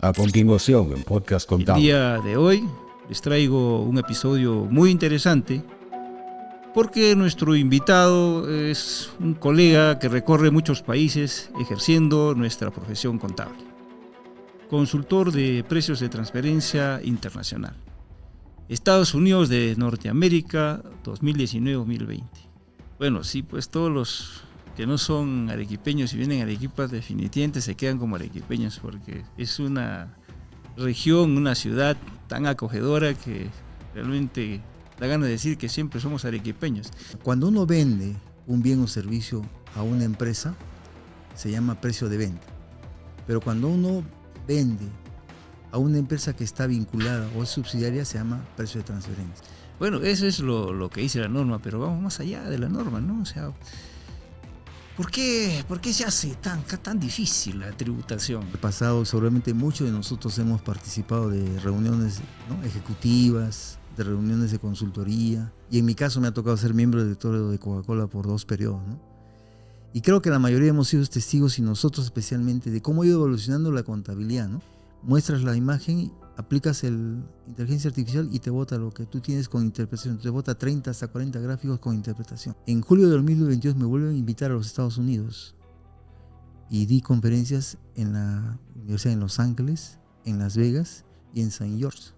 A continuación, en Podcast El Contable. día de hoy les traigo un episodio muy interesante porque nuestro invitado es un colega que recorre muchos países ejerciendo nuestra profesión contable. Consultor de precios de transferencia internacional. Estados Unidos de Norteamérica 2019-2020. Bueno, sí, pues todos los que no son arequipeños y vienen a Arequipa definitivamente se quedan como arequipeños porque es una región, una ciudad tan acogedora que realmente da ganas de decir que siempre somos arequipeños. Cuando uno vende un bien o servicio a una empresa, se llama precio de venta. Pero cuando uno vende a una empresa que está vinculada o es subsidiaria, se llama precio de transferencia. Bueno, eso es lo que dice la norma, pero vamos más allá de la norma, ¿no? O sea, ¿por qué se hace tan difícil la tributación? En el pasado, seguramente muchos de nosotros hemos participado de reuniones, ¿no?, ejecutivas, de reuniones de consultoría, y en mi caso me ha tocado ser miembro del directorio de Coca-Cola por 2 periodos, ¿no? Y creo que la mayoría hemos sido testigos, y nosotros especialmente, de cómo ha ido evolucionando la contabilidad, ¿no? Muestras la imagen, aplicas inteligencia artificial y te bota lo que tú tienes con interpretación. Te bota 30 hasta 40 gráficos con interpretación. En julio de 2022 me vuelven a invitar a los Estados Unidos y di conferencias en la Universidad de Los Ángeles, en Las Vegas y en St. George,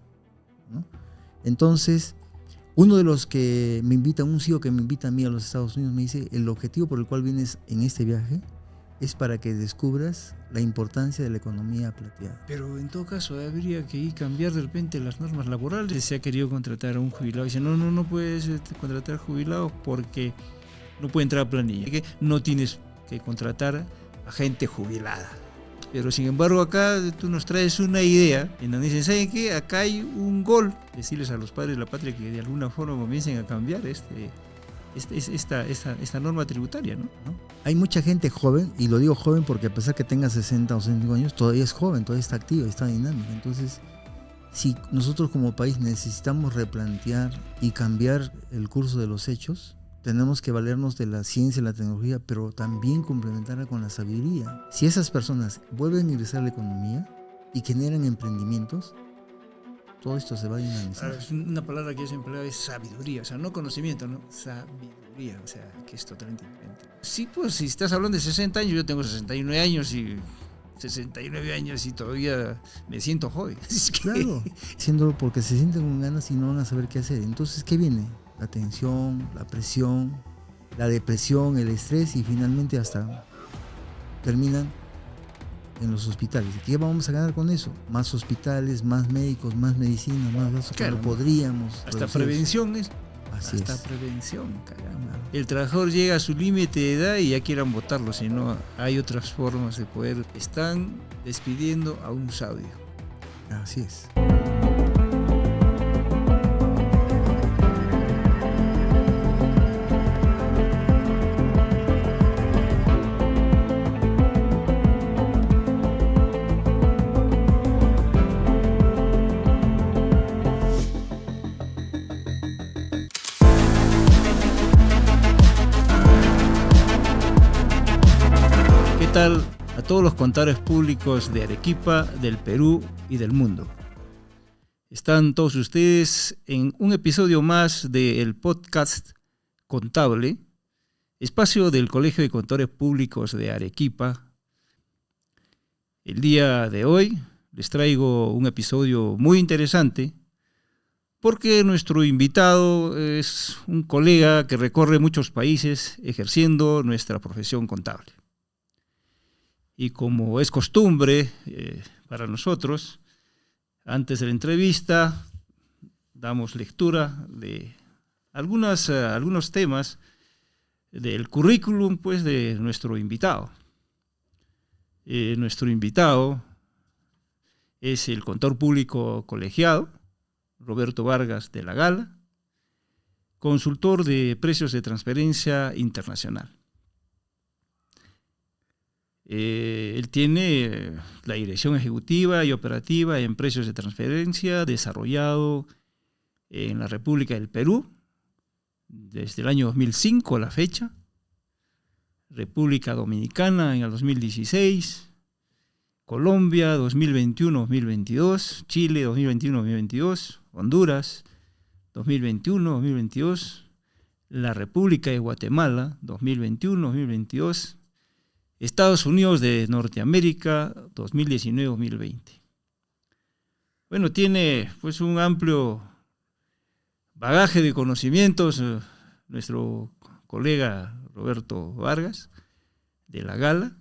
¿no? Entonces, uno de los que me invita, un CEO que me invita a mí a los Estados Unidos, me dice: el objetivo por el cual vienes en este viaje es para que descubras la importancia de la economía plateada. Pero en todo caso habría que cambiar de repente las normas laborales. Se ha querido contratar a un jubilado y dice, no puedes contratar jubilados porque no puede entrar a planilla. Que no tienes que contratar a gente jubilada. Pero sin embargo acá tú nos traes una idea en donde dicen, ¿saben qué? Acá hay un gol. Decirles a los padres de la patria que de alguna forma comiencen a cambiar esta norma tributaria, ¿no? Hay mucha gente joven, y lo digo joven porque a pesar que tenga 60 o 65 años, todavía es joven, todavía está activa, está dinámica. Entonces, si nosotros como país necesitamos replantear y cambiar el curso de los hechos, tenemos que valernos de la ciencia y la tecnología, pero también complementarla con la sabiduría. Si esas personas vuelven a ingresar a la economía y generan emprendimientos, todo esto se va a dinamizar. Una palabra que yo siempre empleo es sabiduría, o sea, no conocimiento, no, sabiduría, o sea, que es totalmente diferente. Sí, pues si estás hablando de 60 años, yo tengo 69 años y 69 años y todavía me siento joven. Es que... Claro, haciéndolo porque se sienten con ganas y no van a saber qué hacer. Entonces, ¿qué viene? La tensión, la presión, la depresión, el estrés, y finalmente hasta terminan en los hospitales. ¿Qué vamos a ganar con eso? Más hospitales, más médicos, más medicina, más gastos, claro, que no podríamos. Hasta prevención es. Así hasta es. Prevención, caramba. El trabajador llega a su límite de edad y ya quieran votarlo, si no hay otras formas de poder. Están despidiendo a un sabio. Así es. ¿Qué tal a todos los contadores públicos de Arequipa, del Perú y del mundo? Están todos ustedes en un episodio más del podcast Contable, espacio del Colegio de Contadores Públicos de Arequipa. El día de hoy les traigo un episodio muy interesante porque nuestro invitado es un colega que recorre muchos países ejerciendo nuestra profesión contable. Y como es costumbre para nosotros, antes de la entrevista damos lectura de algunos temas del currículum, pues, de nuestro invitado. Nuestro invitado es el contador público colegiado Roberto Vargas de la Gala, consultor de precios de transferencia internacional. Él tiene la dirección ejecutiva y operativa en precios de transferencia, desarrollado en la República del Perú desde el año 2005 a la fecha, República Dominicana en el 2016, Colombia 2021-2022, Chile 2021-2022, Honduras 2021-2022, la República de Guatemala 2021-2022, Estados Unidos de Norteamérica 2019-2020. Bueno, tiene pues un amplio bagaje de conocimientos nuestro colega Roberto Vargas de la Gala.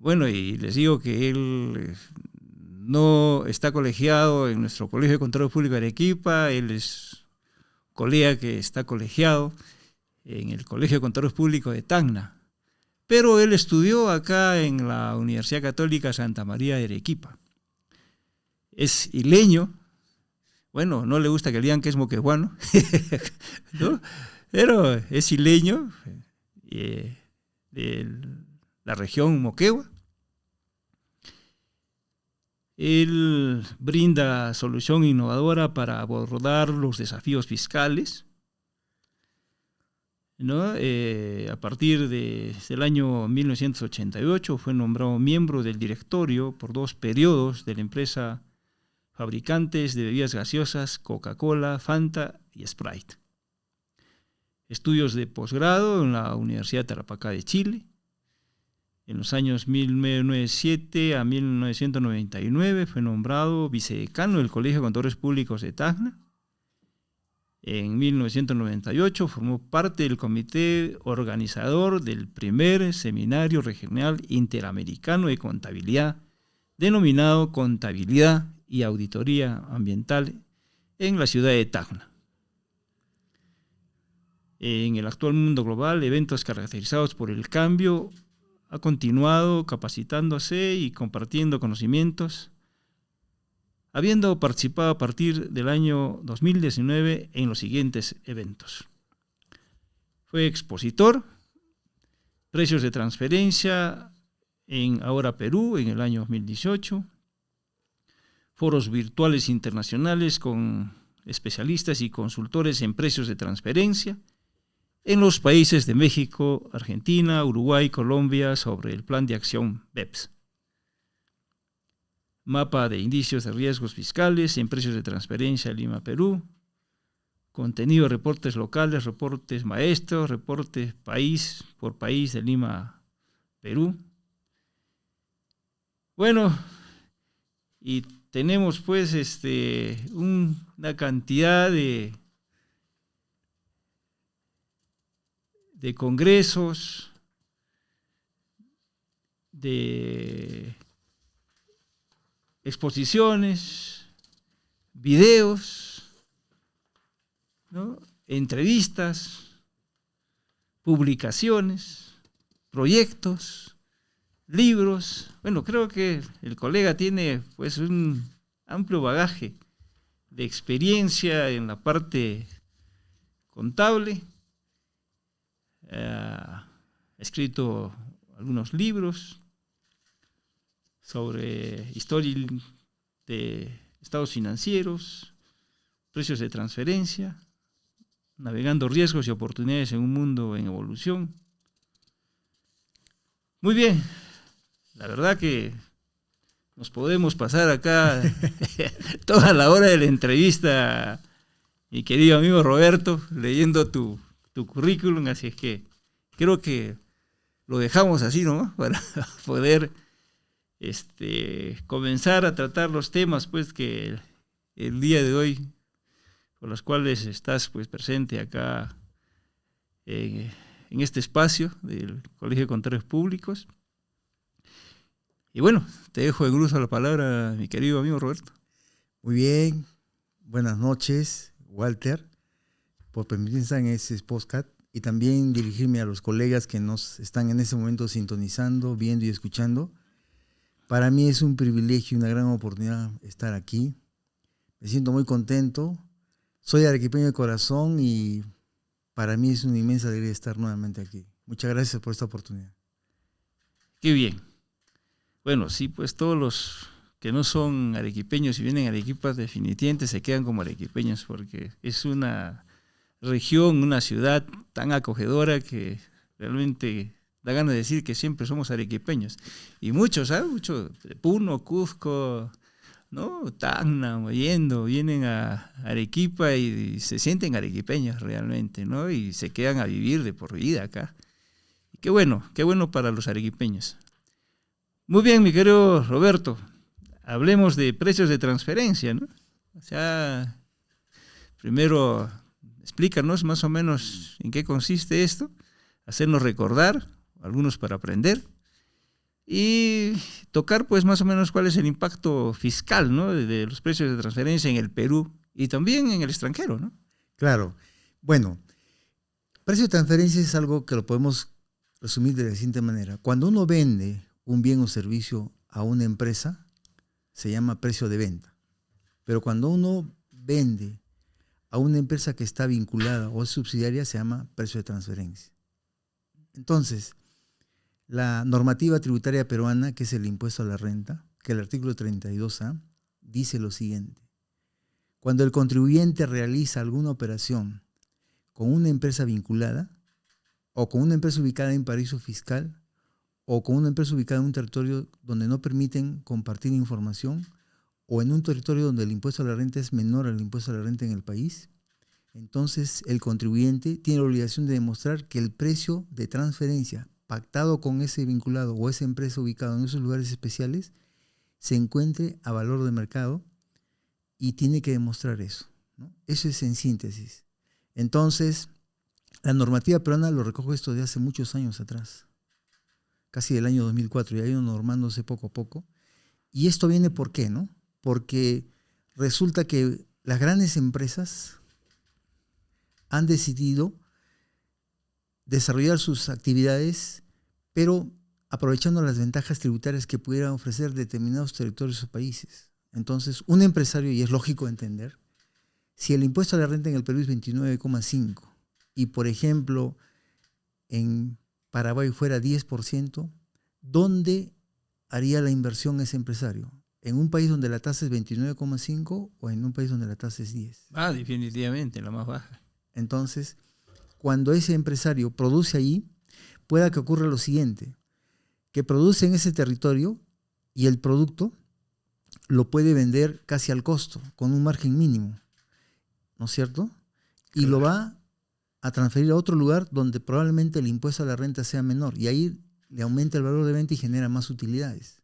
Bueno, y les digo que él no está colegiado en nuestro Colegio de Contadores Públicos de Arequipa, él es colega que está colegiado en el Colegio de Contadores Públicos de Tacna, pero él estudió acá en la Universidad Católica Santa María de Arequipa. Es ileño, bueno, no le gusta que le digan que es moqueguano, ¿no? Pero es ileño, de la región Moquegua. Él brinda solución innovadora para abordar los desafíos fiscales, ¿no? A partir del año 1988 fue nombrado miembro del directorio por 2 periodos de la empresa fabricantes de bebidas gaseosas Coca-Cola, Fanta y Sprite. Estudios de posgrado en la Universidad Tarapacá de Chile. En los años 1997 a 1999 fue nombrado vicedecano del Colegio de Contadores Públicos de Tacna. En 1998 formó parte del comité organizador del primer seminario regional interamericano de contabilidad, denominado Contabilidad y Auditoría Ambiental en la ciudad de Tacna. En el actual mundo global, eventos caracterizados por el cambio, ha continuado capacitándose y compartiendo conocimientos, habiendo participado a partir del año 2019 en los siguientes eventos. Fue expositor, precios de transferencia en Ahora Perú en el año 2018, foros virtuales internacionales con especialistas y consultores en precios de transferencia en los países de México, Argentina, Uruguay, Colombia sobre el plan de acción BEPS. Mapa de indicios de riesgos fiscales en precios de transferencia Lima, Perú. Contenido de reportes locales, reportes maestros, reportes país por país de Lima, Perú. Bueno, y tenemos pues una cantidad de congresos, de exposiciones, videos, ¿no? Entrevistas, publicaciones, proyectos, libros. Bueno, creo que el colega tiene pues un amplio bagaje de experiencia en la parte contable. Ha escrito algunos libros sobre historia de estados financieros, precios de transferencia, navegando riesgos y oportunidades en un mundo en evolución. Muy bien, la verdad que nos podemos pasar acá toda la hora de la entrevista, mi querido amigo Roberto, leyendo tu currículum, así es que creo que lo dejamos así, ¿no? Para poder comenzar a tratar los temas pues que el día de hoy, por los cuales estás pues presente acá en este espacio del Colegio de Contadores Públicos. Y bueno, te dejo en uso la palabra, mi querido amigo Roberto. Muy bien, buenas noches, Walter, por permitirme estar en este podcast y también dirigirme a los colegas que nos están en este momento sintonizando, viendo y escuchando. Para mí es un privilegio y una gran oportunidad estar aquí. Me siento muy contento. Soy arequipeño de corazón y para mí es una inmensa alegría estar nuevamente aquí. Muchas gracias por esta oportunidad. Qué bien. Bueno, sí, pues todos los que no son arequipeños y vienen a Arequipa definitivamente se quedan como arequipeños porque es una región, una ciudad tan acogedora que realmente da ganas de decir que siempre somos arequipeños. Y muchos, ¿sabes? Muchos de Puno, Cusco, ¿no? Tacna, Mollendo, vienen a Arequipa y se sienten arequipeños realmente, ¿no? Y se quedan a vivir de por vida acá. Y qué bueno para los arequipeños. Muy bien, mi querido Roberto, hablemos de precios de transferencia, ¿no? O sea, primero explícanos más o menos en qué consiste esto, hacernos recordar, algunos para aprender, y tocar pues más o menos cuál es el impacto fiscal, ¿no? de los precios de transferencia en el Perú y también en el extranjero, ¿no? Claro. Bueno, precio de transferencia es algo que lo podemos resumir de la siguiente manera. Cuando uno vende un bien o servicio a una empresa, se llama precio de venta. Pero cuando uno vende a una empresa que está vinculada o es subsidiaria, se llama precio de transferencia. Entonces, la normativa tributaria peruana, que es el impuesto a la renta, que el artículo 32A, dice lo siguiente. Cuando el contribuyente realiza alguna operación con una empresa vinculada, o con una empresa ubicada en paraíso fiscal, o con una empresa ubicada en un territorio donde no permiten compartir información, o en un territorio donde el impuesto a la renta es menor al impuesto a la renta en el país, entonces el contribuyente tiene la obligación de demostrar que el precio de transferencia pactado con ese vinculado o esa empresa ubicada en esos lugares especiales se encuentre a valor de mercado y tiene que demostrar eso, ¿no? Eso es en síntesis. Entonces, la normativa peruana lo recoge esto de hace muchos años atrás, casi del año 2004, y ha ido normándose poco a poco. Y esto viene ¿por qué, no? Porque resulta que las grandes empresas han decidido desarrollar sus actividades, pero aprovechando las ventajas tributarias que pudieran ofrecer determinados territorios o países. Entonces, un empresario, y es lógico entender, si el impuesto a la renta en el Perú es 29,5 y, por ejemplo, en Paraguay fuera 10%, ¿dónde haría la inversión ese empresario? ¿En un país donde la tasa es 29,5 o en un país donde la tasa es 10? Definitivamente, la más baja. Entonces, cuando ese empresario produce allí, pueda que ocurra lo siguiente, que produce en ese territorio y el producto lo puede vender casi al costo, con un margen mínimo, ¿no es cierto? Y Claro. lo va a transferir a otro lugar donde probablemente el impuesto a la renta sea menor y ahí le aumenta el valor de venta y genera más utilidades,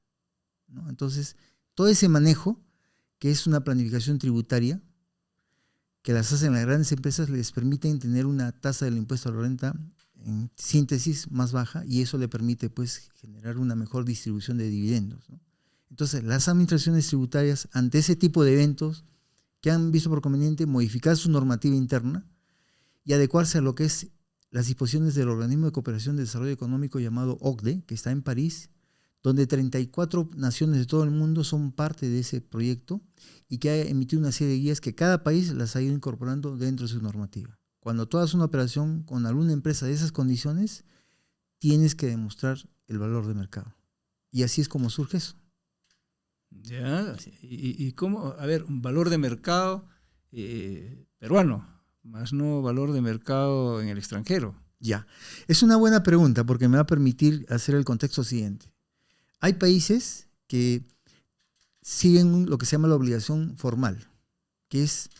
¿no? Entonces, todo ese manejo, que es una planificación tributaria, que las hacen las grandes empresas, les permiten tener una tasa del impuesto a la renta en síntesis más baja y eso le permite pues generar una mejor distribución de dividendos, ¿no? Entonces, las administraciones tributarias ante ese tipo de eventos que han visto por conveniente modificar su normativa interna y adecuarse a lo que es las disposiciones del Organismo de Cooperación de Desarrollo Económico llamado OCDE, que está en París, donde 34 naciones de todo el mundo son parte de ese proyecto y que ha emitido una serie de guías que cada país las ha ido incorporando dentro de su normativa. Cuando tú haces una operación con alguna empresa de esas condiciones, tienes que demostrar el valor de mercado. Y así es como surge eso. Ya, y cómo, a ver, un valor de mercado peruano, más no valor de mercado en el extranjero. Ya, es una buena pregunta porque me va a permitir hacer el contexto siguiente. Hay países que siguen lo que se llama la obligación formal, que es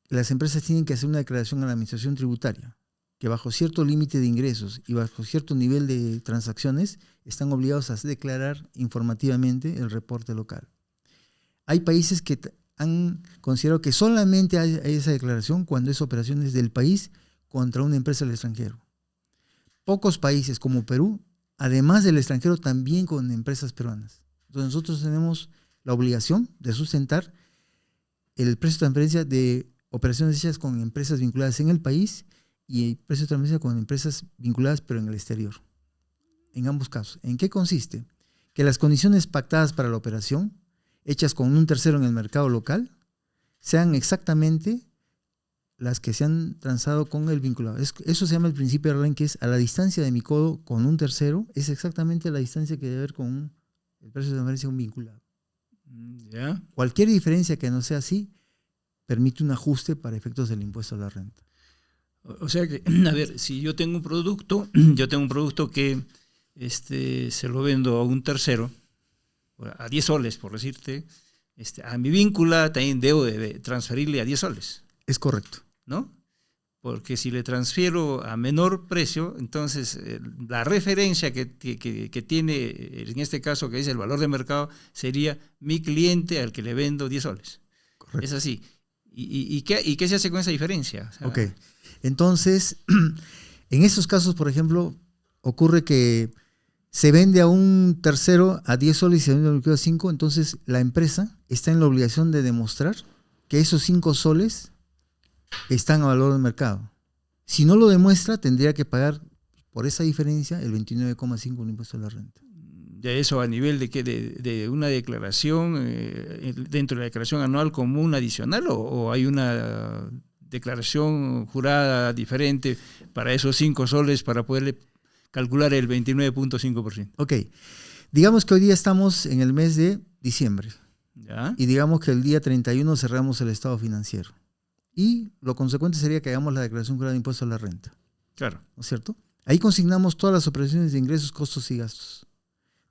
que las empresas tienen que hacer una declaración a la administración tributaria, que bajo cierto límite de ingresos y bajo cierto nivel de transacciones están obligados a declarar informativamente el reporte local. Hay países que han considerado que solamente hay esa declaración cuando es operaciones del país contra una empresa del extranjero. Pocos países como Perú, además del extranjero, también con empresas peruanas. Entonces nosotros tenemos la obligación de sustentar el precio de transferencia de operaciones hechas con empresas vinculadas en el país y el precio de transferencia con empresas vinculadas pero en el exterior. En ambos casos. ¿En qué consiste? Que las condiciones pactadas para la operación, hechas con un tercero en el mercado local, sean exactamente las que se han transado con el vinculado. Eso se llama el principio de Arlen, que es a la distancia de mi codo con un tercero, es exactamente la distancia que debe haber con el precio de transferencia de un vinculado. ¿Ya? Cualquier diferencia que no sea así permite un ajuste para efectos del impuesto a la renta. O sea que, a ver, si yo tengo un producto que se lo vendo a un tercero, a 10 soles, por decirte, a mi víncula también debo de transferirle a 10 soles. Es correcto. ¿No? Porque si le transfiero a menor precio, entonces la referencia que tiene, en este caso, que es el valor de mercado, sería mi cliente al que le vendo 10 soles. Correcto. Es así. ¿Y qué se hace con esa diferencia? O sea, Ok. Entonces, en esos casos, por ejemplo, ocurre que se vende a un tercero a 10 soles y se vende a 5, entonces la empresa está en la obligación de demostrar que esos 5 soles están a valor de mercado. Si no lo demuestra, tendría que pagar por esa diferencia el 29,5% del impuesto a la renta. De eso a nivel de una declaración, dentro de la declaración anual común adicional, o hay una declaración jurada diferente para esos 5 soles para poderle calcular el 29,5%. Ok, digamos que hoy día estamos en el mes de diciembre. ¿Ya? Y digamos que el día 31 cerramos el estado financiero. Y lo consecuente sería que hagamos la declaración jurada de impuesto a la renta. Claro. ¿No es cierto? Ahí consignamos todas las operaciones de ingresos, costos y gastos.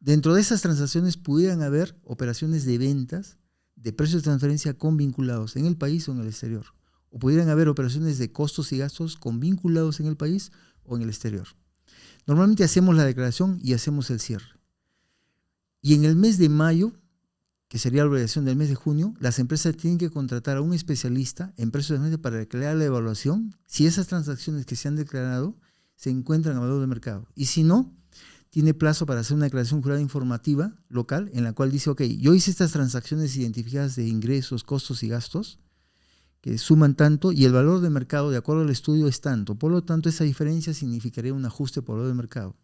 Dentro de esas transacciones pudieran haber operaciones de ventas de precios de transferencia con vinculados en el país o en el exterior. O pudieran haber operaciones de costos y gastos con vinculados en el país o en el exterior. Normalmente hacemos la declaración y hacemos el cierre. Y en el mes de mayo, que sería la obligación del mes de junio, las empresas tienen que contratar a un especialista en precios de transferencia para declarar la evaluación si esas transacciones que se han declarado se encuentran a valor de mercado. Y si no, tiene plazo para hacer una declaración jurada informativa local en la cual dice, ok, yo hice estas transacciones identificadas de ingresos, costos y gastos que suman tanto y el valor de mercado de acuerdo al estudio es tanto. Por lo tanto, esa diferencia significaría un ajuste por valor de mercado.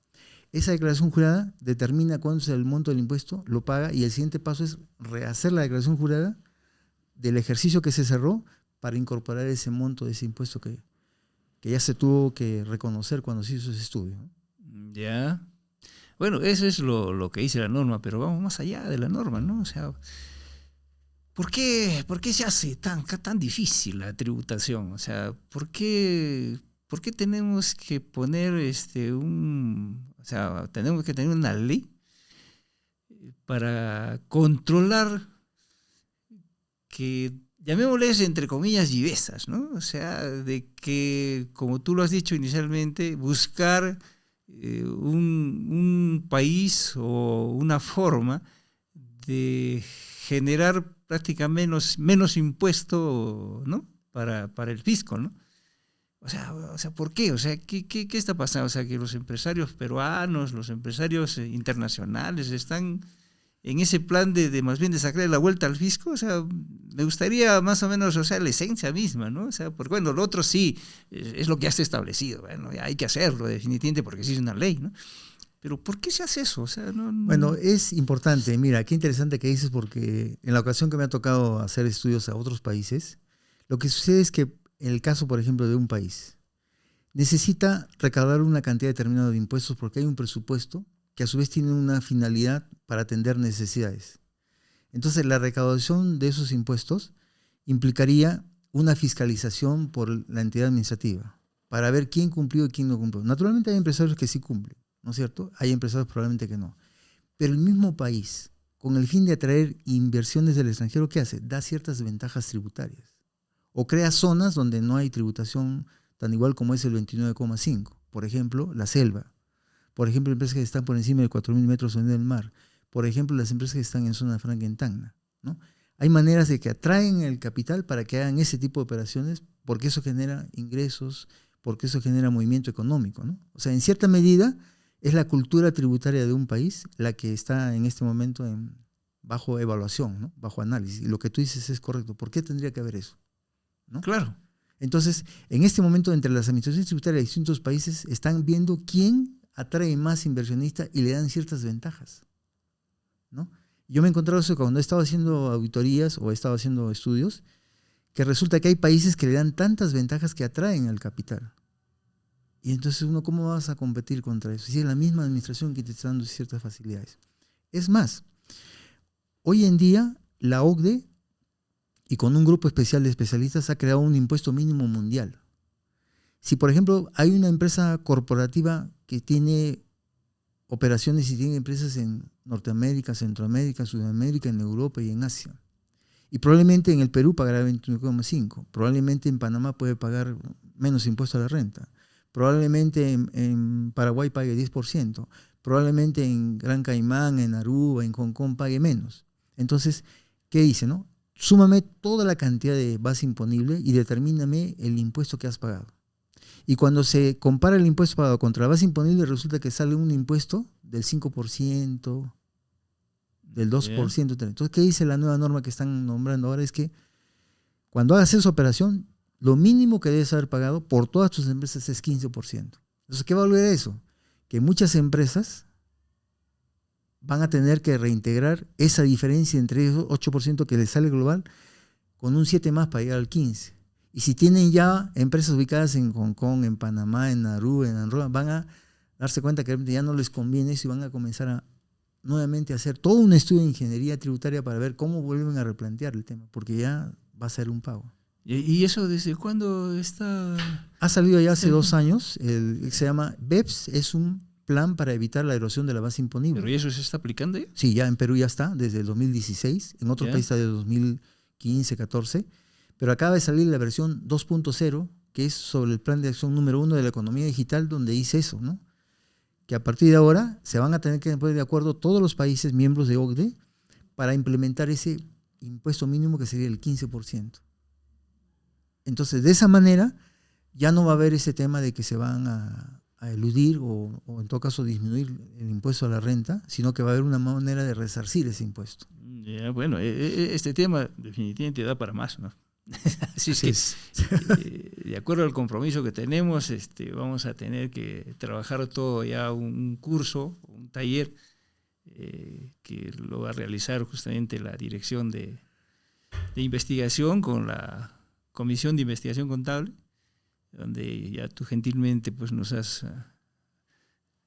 Esa declaración jurada determina cuánto es el monto del impuesto, lo paga y el siguiente paso es rehacer la declaración jurada del ejercicio que se cerró para incorporar ese monto de ese impuesto que ya se tuvo que reconocer cuando se hizo ese estudio, ¿no? Ya. Bueno, eso es lo que dice la norma, pero vamos más allá de la norma, ¿no? O sea, ¿por qué se hace tan difícil la tributación? O sea, ¿por qué tenemos que poner o sea, tenemos que tener una ley para controlar que, llamémosles entre comillas, vivezas, ¿no? O sea, de que, como tú lo has dicho inicialmente, buscar un país o una forma de generar prácticamente menos impuesto, ¿no? para el fisco, ¿no? O sea, ¿por qué? O sea, ¿qué está pasando? O sea, que los empresarios peruanos, los empresarios internacionales están en ese plan de más bien de sacarle la vuelta al fisco. O sea, me gustaría más o menos, o sea, la esencia misma, ¿no? O sea, porque bueno, lo otro sí es lo que ya está establecido. Bueno, ya hay que hacerlo definitivamente porque sí es una ley, ¿no? Pero ¿por qué se hace eso? O sea, no. Bueno, es importante. Mira, qué interesante que dices, porque en la ocasión que me ha tocado hacer estudios a otros países, lo que sucede es que en el caso, por ejemplo, de un país, necesita recaudar una cantidad determinada de impuestos porque hay un presupuesto que a su vez tiene una finalidad para atender necesidades. Entonces, la recaudación de esos impuestos implicaría una fiscalización por la entidad administrativa para ver quién cumplió y quién no cumplió. Naturalmente hay empresarios que sí cumplen, ¿no es cierto? Hay empresarios probablemente que no. Pero el mismo país, con el fin de atraer inversiones del extranjero, ¿qué hace? Da ciertas ventajas tributarias. O crea zonas donde no hay tributación tan igual como es el 29,5. Por ejemplo, la selva. Por ejemplo, empresas que están por encima de 4.000 metros sobre el nivel del mar. Por ejemplo, las empresas que están en zona franca en Tacna, ¿no? Hay maneras de que atraen el capital para que hagan ese tipo de operaciones porque eso genera ingresos, porque eso genera movimiento económico, ¿no? O sea, en cierta medida es la cultura tributaria de un país la que está en este momento bajo evaluación, ¿no? Bajo análisis. Y lo que tú dices es correcto. ¿Por qué tendría que haber eso? ¿No? Claro. Entonces, en este momento, entre las administraciones tributarias de distintos países, están viendo quién atrae más inversionistas y le dan ciertas ventajas, ¿no? Yo me he encontrado eso cuando he estado haciendo auditorías o he estado haciendo estudios, que resulta que hay países que le dan tantas ventajas que atraen al capital. Y entonces uno, ¿cómo vas a competir contra eso? Si es la misma administración que te está dando ciertas facilidades. Es más, hoy en día la OCDE, y con un grupo especial de especialistas, ha creado un impuesto mínimo mundial. Si, por ejemplo, hay una empresa corporativa que tiene operaciones y tiene empresas en Norteamérica, Centroamérica, Sudamérica, en Europa y en Asia. Y probablemente en el Perú pagará 21,5%. Probablemente en Panamá puede pagar menos impuesto a la renta. Probablemente en Paraguay pague 10%. Probablemente en Gran Caimán, en Aruba, en Hong Kong pague menos. Entonces, ¿qué dice, no? Súmame toda la cantidad de base imponible y determíname el impuesto que has pagado. Y cuando se compara el impuesto pagado contra la base imponible, resulta que sale un impuesto del 5%, del 2%. Yeah. Entonces, ¿qué dice la nueva norma que están nombrando ahora? Es que cuando hagas esa operación, lo mínimo que debes haber pagado por todas tus empresas es 15%. Entonces, ¿qué va a volver a eso? Que muchas empresas van a tener que reintegrar esa diferencia entre esos 8% que les sale global con un 7 más para llegar al 15%. Y si tienen ya empresas ubicadas en Hong Kong, en Panamá, en Aruba, en Angola, van a darse cuenta que ya no les conviene eso y van a comenzar a nuevamente a hacer todo un estudio de ingeniería tributaria para ver cómo vuelven a replantear el tema, porque ya va a ser un pago. ¿Y eso desde cuándo está? Ha salido ya hace 2 años, se llama BEPS, es un plan para evitar la erosión de la base imponible. ¿Pero eso se está aplicando ya? Sí, ya en Perú ya está, desde el 2016, en otros países de 2015, 14, pero acaba de salir la versión 2.0, que es sobre el plan de acción número 1 de la economía digital, donde dice eso, ¿no? Que a partir de ahora se van a tener que poner de acuerdo todos los países miembros de OCDE para implementar ese impuesto mínimo que sería el 15%. Entonces, de esa manera, ya no va a haber ese tema de que se van a eludir o en todo caso disminuir el impuesto a la renta, sino que va a haber una manera de resarcir ese impuesto. Ya, bueno, este tema definitivamente da para más, ¿no? Así es que, de acuerdo al compromiso que tenemos, vamos a tener que trabajar todo ya un curso, un taller que lo va a realizar justamente la Dirección de Investigación con la Comisión de Investigación Contable, donde ya tú gentilmente pues nos has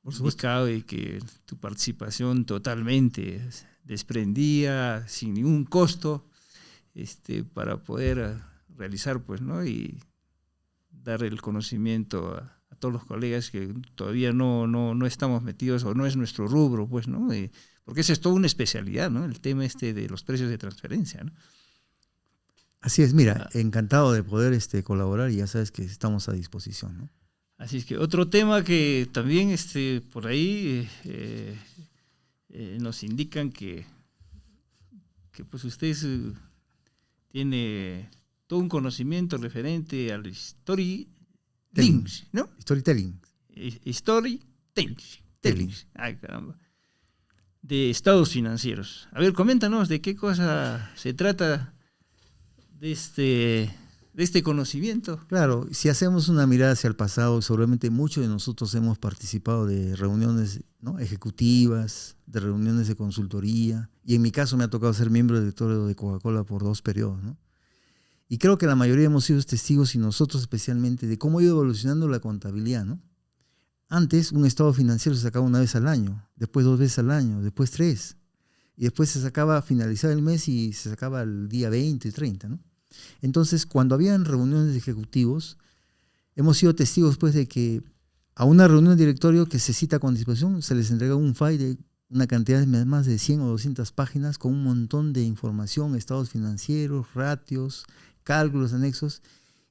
indicado y que tu participación totalmente desprendida, sin ningún costo, para poder realizar pues, ¿no? Y dar el conocimiento a todos los colegas que todavía no estamos metidos o no es nuestro rubro, pues, ¿no? Porque esa es toda una especialidad, ¿no? El tema de los precios de transferencia, ¿no? Así es, mira, encantado de poder colaborar y ya sabes que estamos a disposición, ¿no? Así es que otro tema que también por ahí nos indican que pues ustedes tiene todo un conocimiento referente al storytelling, ¿no? Storytelling. Storytelling. Ay, caramba. De estados financieros. A ver, coméntanos de qué cosa se trata de este conocimiento. Claro, si hacemos una mirada hacia el pasado, seguramente muchos de nosotros hemos participado de reuniones, ¿no?, ejecutivas, de reuniones de consultoría, y en mi caso me ha tocado ser miembro del directorio de Coca-Cola por 2 periodos, ¿no? Y creo que la mayoría hemos sido testigos, y nosotros especialmente, de cómo ha ido evolucionando la contabilidad, ¿no? Antes un estado financiero se sacaba una vez al año, después 2 veces al año, después 3, y después se sacaba a finalizar el mes y se sacaba el día 20 y 30, ¿no? Entonces, cuando habían reuniones de ejecutivos, hemos sido testigos pues, de que a una reunión de directorio que se cita con anticipación se les entrega un file de una cantidad de más de 100 o 200 páginas con un montón de información, estados financieros, ratios, cálculos, anexos,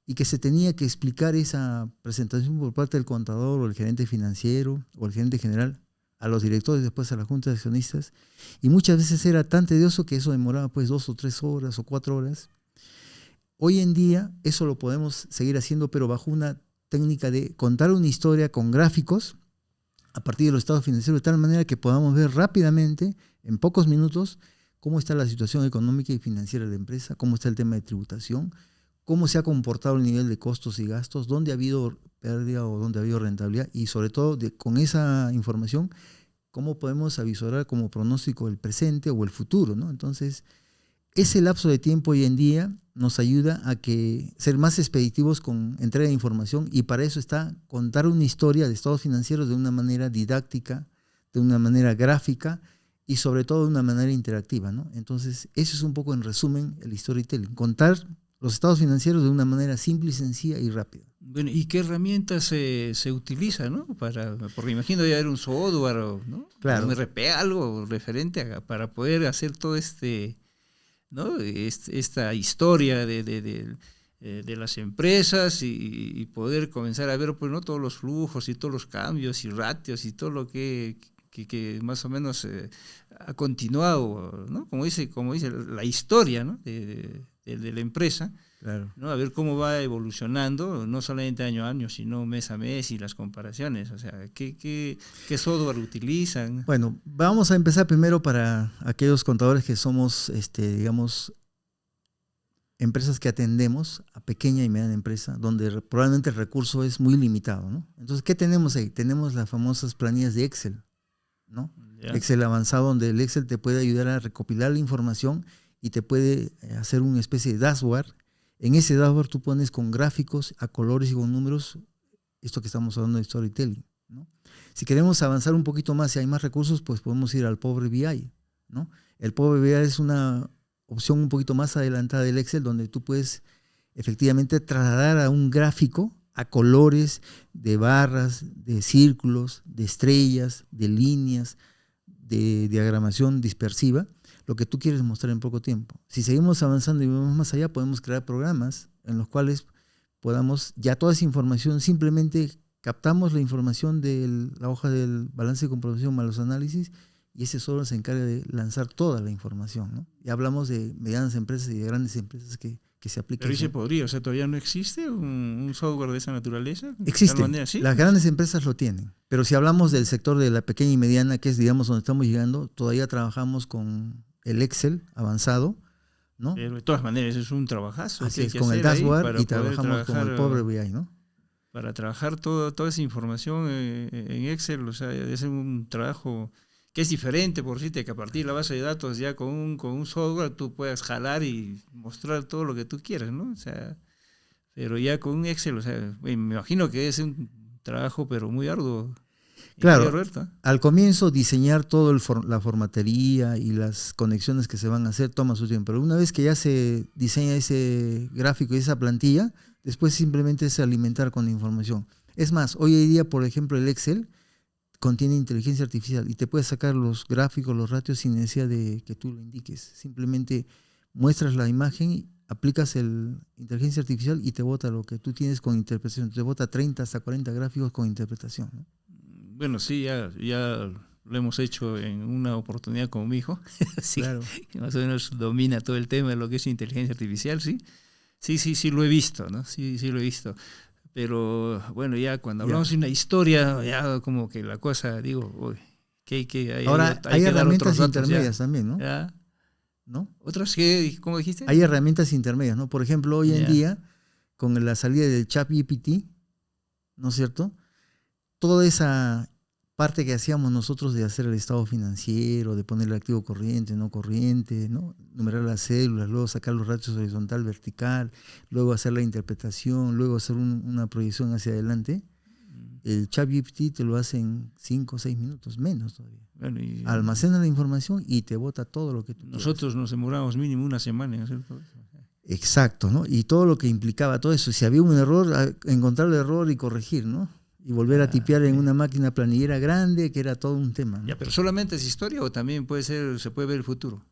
y que se tenía que explicar esa presentación por parte del contador o el gerente financiero o el gerente general a los directores, después a la junta de accionistas, y muchas veces era tan tedioso que eso demoraba pues 2 o 3 horas o 4 horas. Hoy en día eso lo podemos seguir haciendo, pero bajo una técnica de contar una historia con gráficos a partir de los estados financieros, de tal manera que podamos ver rápidamente, en pocos minutos, cómo está la situación económica y financiera de la empresa, cómo está el tema de tributación, cómo se ha comportado el nivel de costos y gastos, dónde ha habido pérdida o dónde ha habido rentabilidad, y sobre todo con esa información, cómo podemos avisorar como pronóstico el presente o el futuro, ¿no? Entonces, ese lapso de tiempo hoy en día nos ayuda a ser más expeditivos con entrega de información, y para eso está contar una historia de estados financieros de una manera didáctica, de una manera gráfica y sobre todo de una manera interactiva, ¿no? Entonces, eso es un poco en resumen el storytelling, contar los estados financieros de una manera simple y sencilla y rápida. Bueno, ¿y qué herramientas se utilizan, ¿no? Porque imagino debe haber un software, ¿no? Claro. Un RP, algo referente para poder hacer todo ¿no? Esta historia de las empresas y poder comenzar a ver, pues, ¿no? Todos los flujos y todos los cambios y ratios y todo lo que más o menos ha continuado, ¿no? Como dice la historia, ¿no? de la empresa. Claro. ¿No? A ver cómo va evolucionando, no solamente año a año, sino mes a mes y las comparaciones. O sea, ¿qué software utilizan? Bueno, vamos a empezar primero para aquellos contadores que somos, digamos, empresas que atendemos a pequeña y mediana empresa, donde probablemente el recurso es muy limitado, ¿no? Entonces, ¿qué tenemos ahí? Tenemos las famosas planillas de Excel, ¿no? Ya. Excel avanzado, donde el Excel te puede ayudar a recopilar la información y te puede hacer una especie de dashboard. En ese dashboard tú pones con gráficos, a colores y con números, esto que estamos hablando de storytelling, ¿no? Si queremos avanzar un poquito más y hay más recursos, pues podemos ir al Power BI, ¿no? El Power BI es una opción un poquito más adelantada del Excel, donde tú puedes efectivamente trasladar a un gráfico a colores de barras, de círculos, de estrellas, de líneas, de diagramación dispersiva, lo que tú quieres mostrar en poco tiempo. Si seguimos avanzando y vamos más allá, podemos crear programas en los cuales podamos, ya toda esa información, simplemente captamos la información de la hoja del balance de comprobación más los análisis y ese solo se encarga de lanzar toda la información, ¿no? Y hablamos de medianas empresas y de grandes empresas que se aplican. Pero ahí se podría, o sea, ¿todavía no existe un software de esa naturaleza? Existe, de tal manera, ¿sí? Las grandes empresas lo tienen, pero si hablamos del sector de la pequeña y mediana, que es, digamos, donde estamos llegando, todavía trabajamos con el Excel avanzado, ¿no? Pero de todas maneras es un trabajazo. Así es, con el dashboard y trabajamos con el Power BI, ¿no? Para trabajar toda esa información en Excel, o sea, es un trabajo que es diferente, por decirte, que a partir de la base de datos ya con un software tú puedas jalar y mostrar todo lo que tú quieras, ¿no? O sea, pero ya con un Excel, o sea, me imagino que es un trabajo pero muy arduo. Claro, Roberto. Al comienzo diseñar toda la formatería y las conexiones que se van a hacer toma su tiempo, pero una vez que ya se diseña ese gráfico y esa plantilla, después simplemente es alimentar con la información. Es más, hoy en día, por ejemplo, el Excel contiene inteligencia artificial y te puedes sacar los gráficos, los ratios sin necesidad de que tú lo indiques. Simplemente muestras la imagen, aplicas el inteligencia artificial y te bota lo que tú tienes con interpretación. Te bota 30 hasta 40 gráficos con interpretación, ¿no? Bueno, sí, ya lo hemos hecho en una oportunidad con mi hijo. Sí, claro. Que más o menos domina todo el tema de lo que es inteligencia artificial, ¿sí? Sí, lo he visto, ¿no? Sí, lo he visto. Pero bueno, ya cuando hablamos de una historia, ya como que la cosa, digo, uy, que ahora hay herramientas intermedias también, ¿no? ¿Ya? ¿No? ¿Otras qué? ¿Cómo dijiste? Hay herramientas intermedias, ¿no? Por ejemplo, hoy en día, con la salida del ChatGPT, ¿no es cierto? Toda esa parte que hacíamos nosotros de hacer el estado financiero, de poner el activo corriente, no corriente, ¿no? Numerar las células, luego sacar los ratios horizontal, vertical, luego hacer la interpretación, luego hacer una proyección hacia adelante. El ChatGPT te lo hace en 5 o 6 minutos, menos todavía. Bueno, almacena la información y te bota todo lo que tú nosotros nos demoramos mínimo una semana en hacer todo eso. Exacto, ¿no? Y todo lo que implicaba todo eso. Si había un error, encontrar el error y corregir, ¿no? Y volver a tipear en una máquina planillera grande, que era todo un tema, ¿no? Ya, pero solamente es historia o también se puede ver el futuro.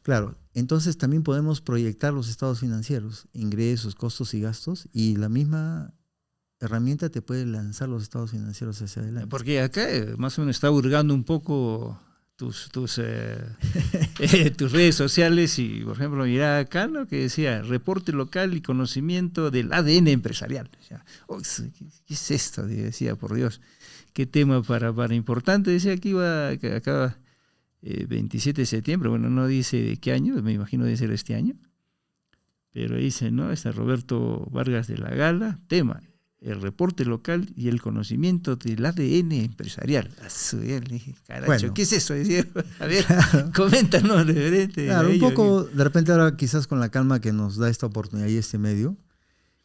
Claro, entonces también podemos proyectar los estados financieros, ingresos, costos y gastos, y la misma herramienta te puede lanzar los estados financieros hacia adelante. Porque acá más o menos está hurgando un poco tus redes sociales y, por ejemplo, mira acá, ¿no? Que decía reporte local y conocimiento del ADN empresarial. O sea, ¿qué es esto? Decía, por Dios, qué tema para importante. Decía que acá 27 de septiembre, bueno, no dice de qué año, me imagino debe ser este año, pero dice, ¿no? Está Roberto Vargas de la Gala, tema, el reporte local y el conocimiento del ADN empresarial. Le dije, carajo, bueno, ¿qué es eso? Decía, a ver, coméntanos, referente. Claro, un poco, de repente ahora quizás con la calma que nos da esta oportunidad y este medio,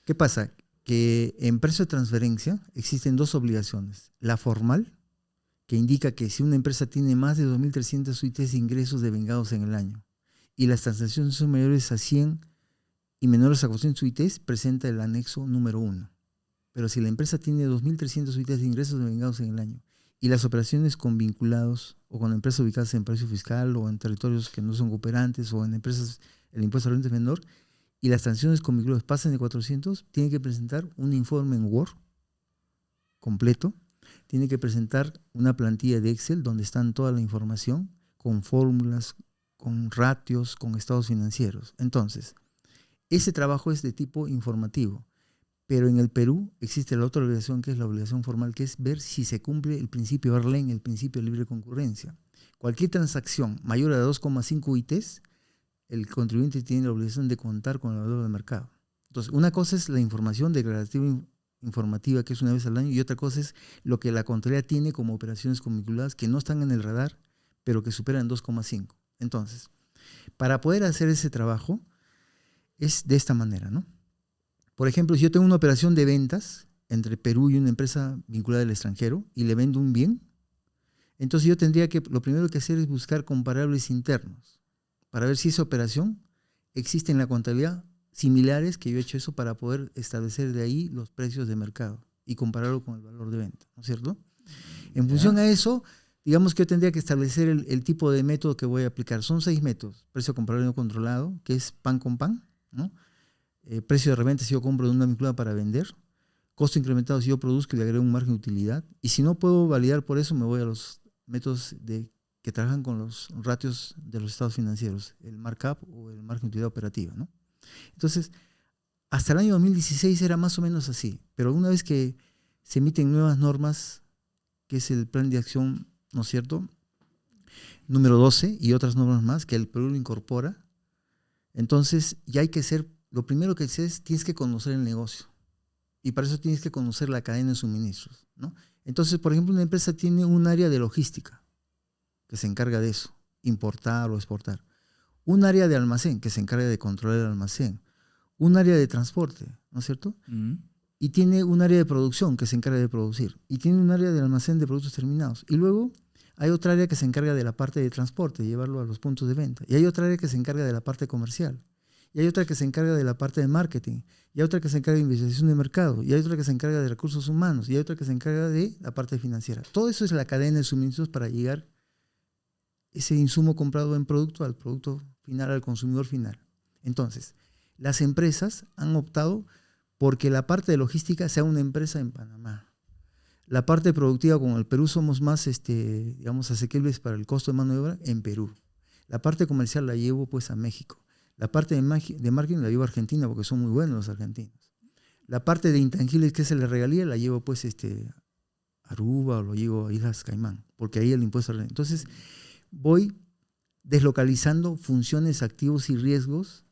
¿qué pasa? Que en precio de transferencia existen dos obligaciones. La formal, que indica que si una empresa tiene más de 2.300 UITs de ingresos devengados en el año y las transacciones son mayores a 100 y menores a 400 UITs, presenta el anexo número 1. Pero si la empresa tiene 2.300 UITs de ingresos devengados en el año y las operaciones con vinculados o con empresas ubicadas en paraíso fiscal o en territorios que no son cooperantes o en empresas, el impuesto a la renta es menor, y las transacciones con vinculados pasan de 400, tiene que presentar un informe en Word completo, tiene que presentar una plantilla de Excel donde están toda la información, con fórmulas, con ratios, con estados financieros. Entonces, ese trabajo es de tipo informativo, pero en el Perú existe la otra obligación, que es la obligación formal, que es ver si se cumple el principio Verlaine, el principio de libre concurrencia. Cualquier transacción mayor a 2,5 UITs, el contribuyente tiene la obligación de contar con el valor del mercado. Entonces, una cosa es la información declarativa informativa, que es una vez al año, y otra cosa es lo que la Contraloría tiene como operaciones con vinculadas que no están en el radar, pero que superan 2,5. Entonces, para poder hacer ese trabajo, es de esta manera, ¿no? Por ejemplo, si yo tengo una operación de ventas entre Perú y una empresa vinculada al extranjero y le vendo un bien, entonces yo tendría que, lo primero que hacer es buscar comparables internos para ver si esa operación existe en la contabilidad similares, que yo he hecho eso para poder establecer de ahí los precios de mercado y compararlo con el valor de venta, ¿no es cierto? En función a eso, digamos que yo tendría que establecer el tipo de método que voy a aplicar. Son 6 métodos. Precio comparable no controlado, que es pan con pan, ¿no? Precio de reventa si yo compro de una vinculada para vender. Costo incrementado si yo produzco y le agrego un margen de utilidad. Y si no puedo validar por eso, me voy a los métodos que trabajan con los ratios de los estados financieros, el markup o el margen de utilidad operativa, ¿no? Entonces, hasta el año 2016 era más o menos así, pero una vez que se emiten nuevas normas, que es el plan de acción, ¿no es cierto?, número 12 y otras normas más que el Perú lo incorpora, entonces ya hay que ser, lo primero que es, tienes que conocer el negocio y para eso tienes que conocer la cadena de suministros, ¿no? Entonces, por ejemplo, una empresa tiene un área de logística que se encarga de eso, importar o exportar. Un área de almacén que se encarga de controlar el almacén, un área de transporte, ¿no es cierto? Y tiene un área de producción que se encarga de producir, y tiene un área de almacén de productos terminados. Y luego hay otra área que se encarga de la parte de transporte, llevarlo a los puntos de venta. Y hay otra área que se encarga de la parte comercial. Y hay otra que se encarga de la parte de marketing. Y hay otra que se encarga de investigación de mercado. Y hay otra que se encarga de recursos humanos. Y hay otra que se encarga de la parte financiera. Todo eso es la cadena de suministros para llegar ese insumo comprado en producto al producto final, al consumidor final. Entonces, las empresas han optado porque la parte de logística sea una empresa en Panamá. La parte productiva, como el Perú somos más, digamos, asequibles para el costo de mano de obra, en Perú. La parte comercial la llevo pues a México. La parte de marketing la llevo a Argentina porque son muy buenos los argentinos. La parte de intangibles, que es la regalía, la llevo pues a Aruba o lo llevo a Islas Caimán, porque ahí el impuesto. Entonces, voy deslocalizando funciones, activos y riesgos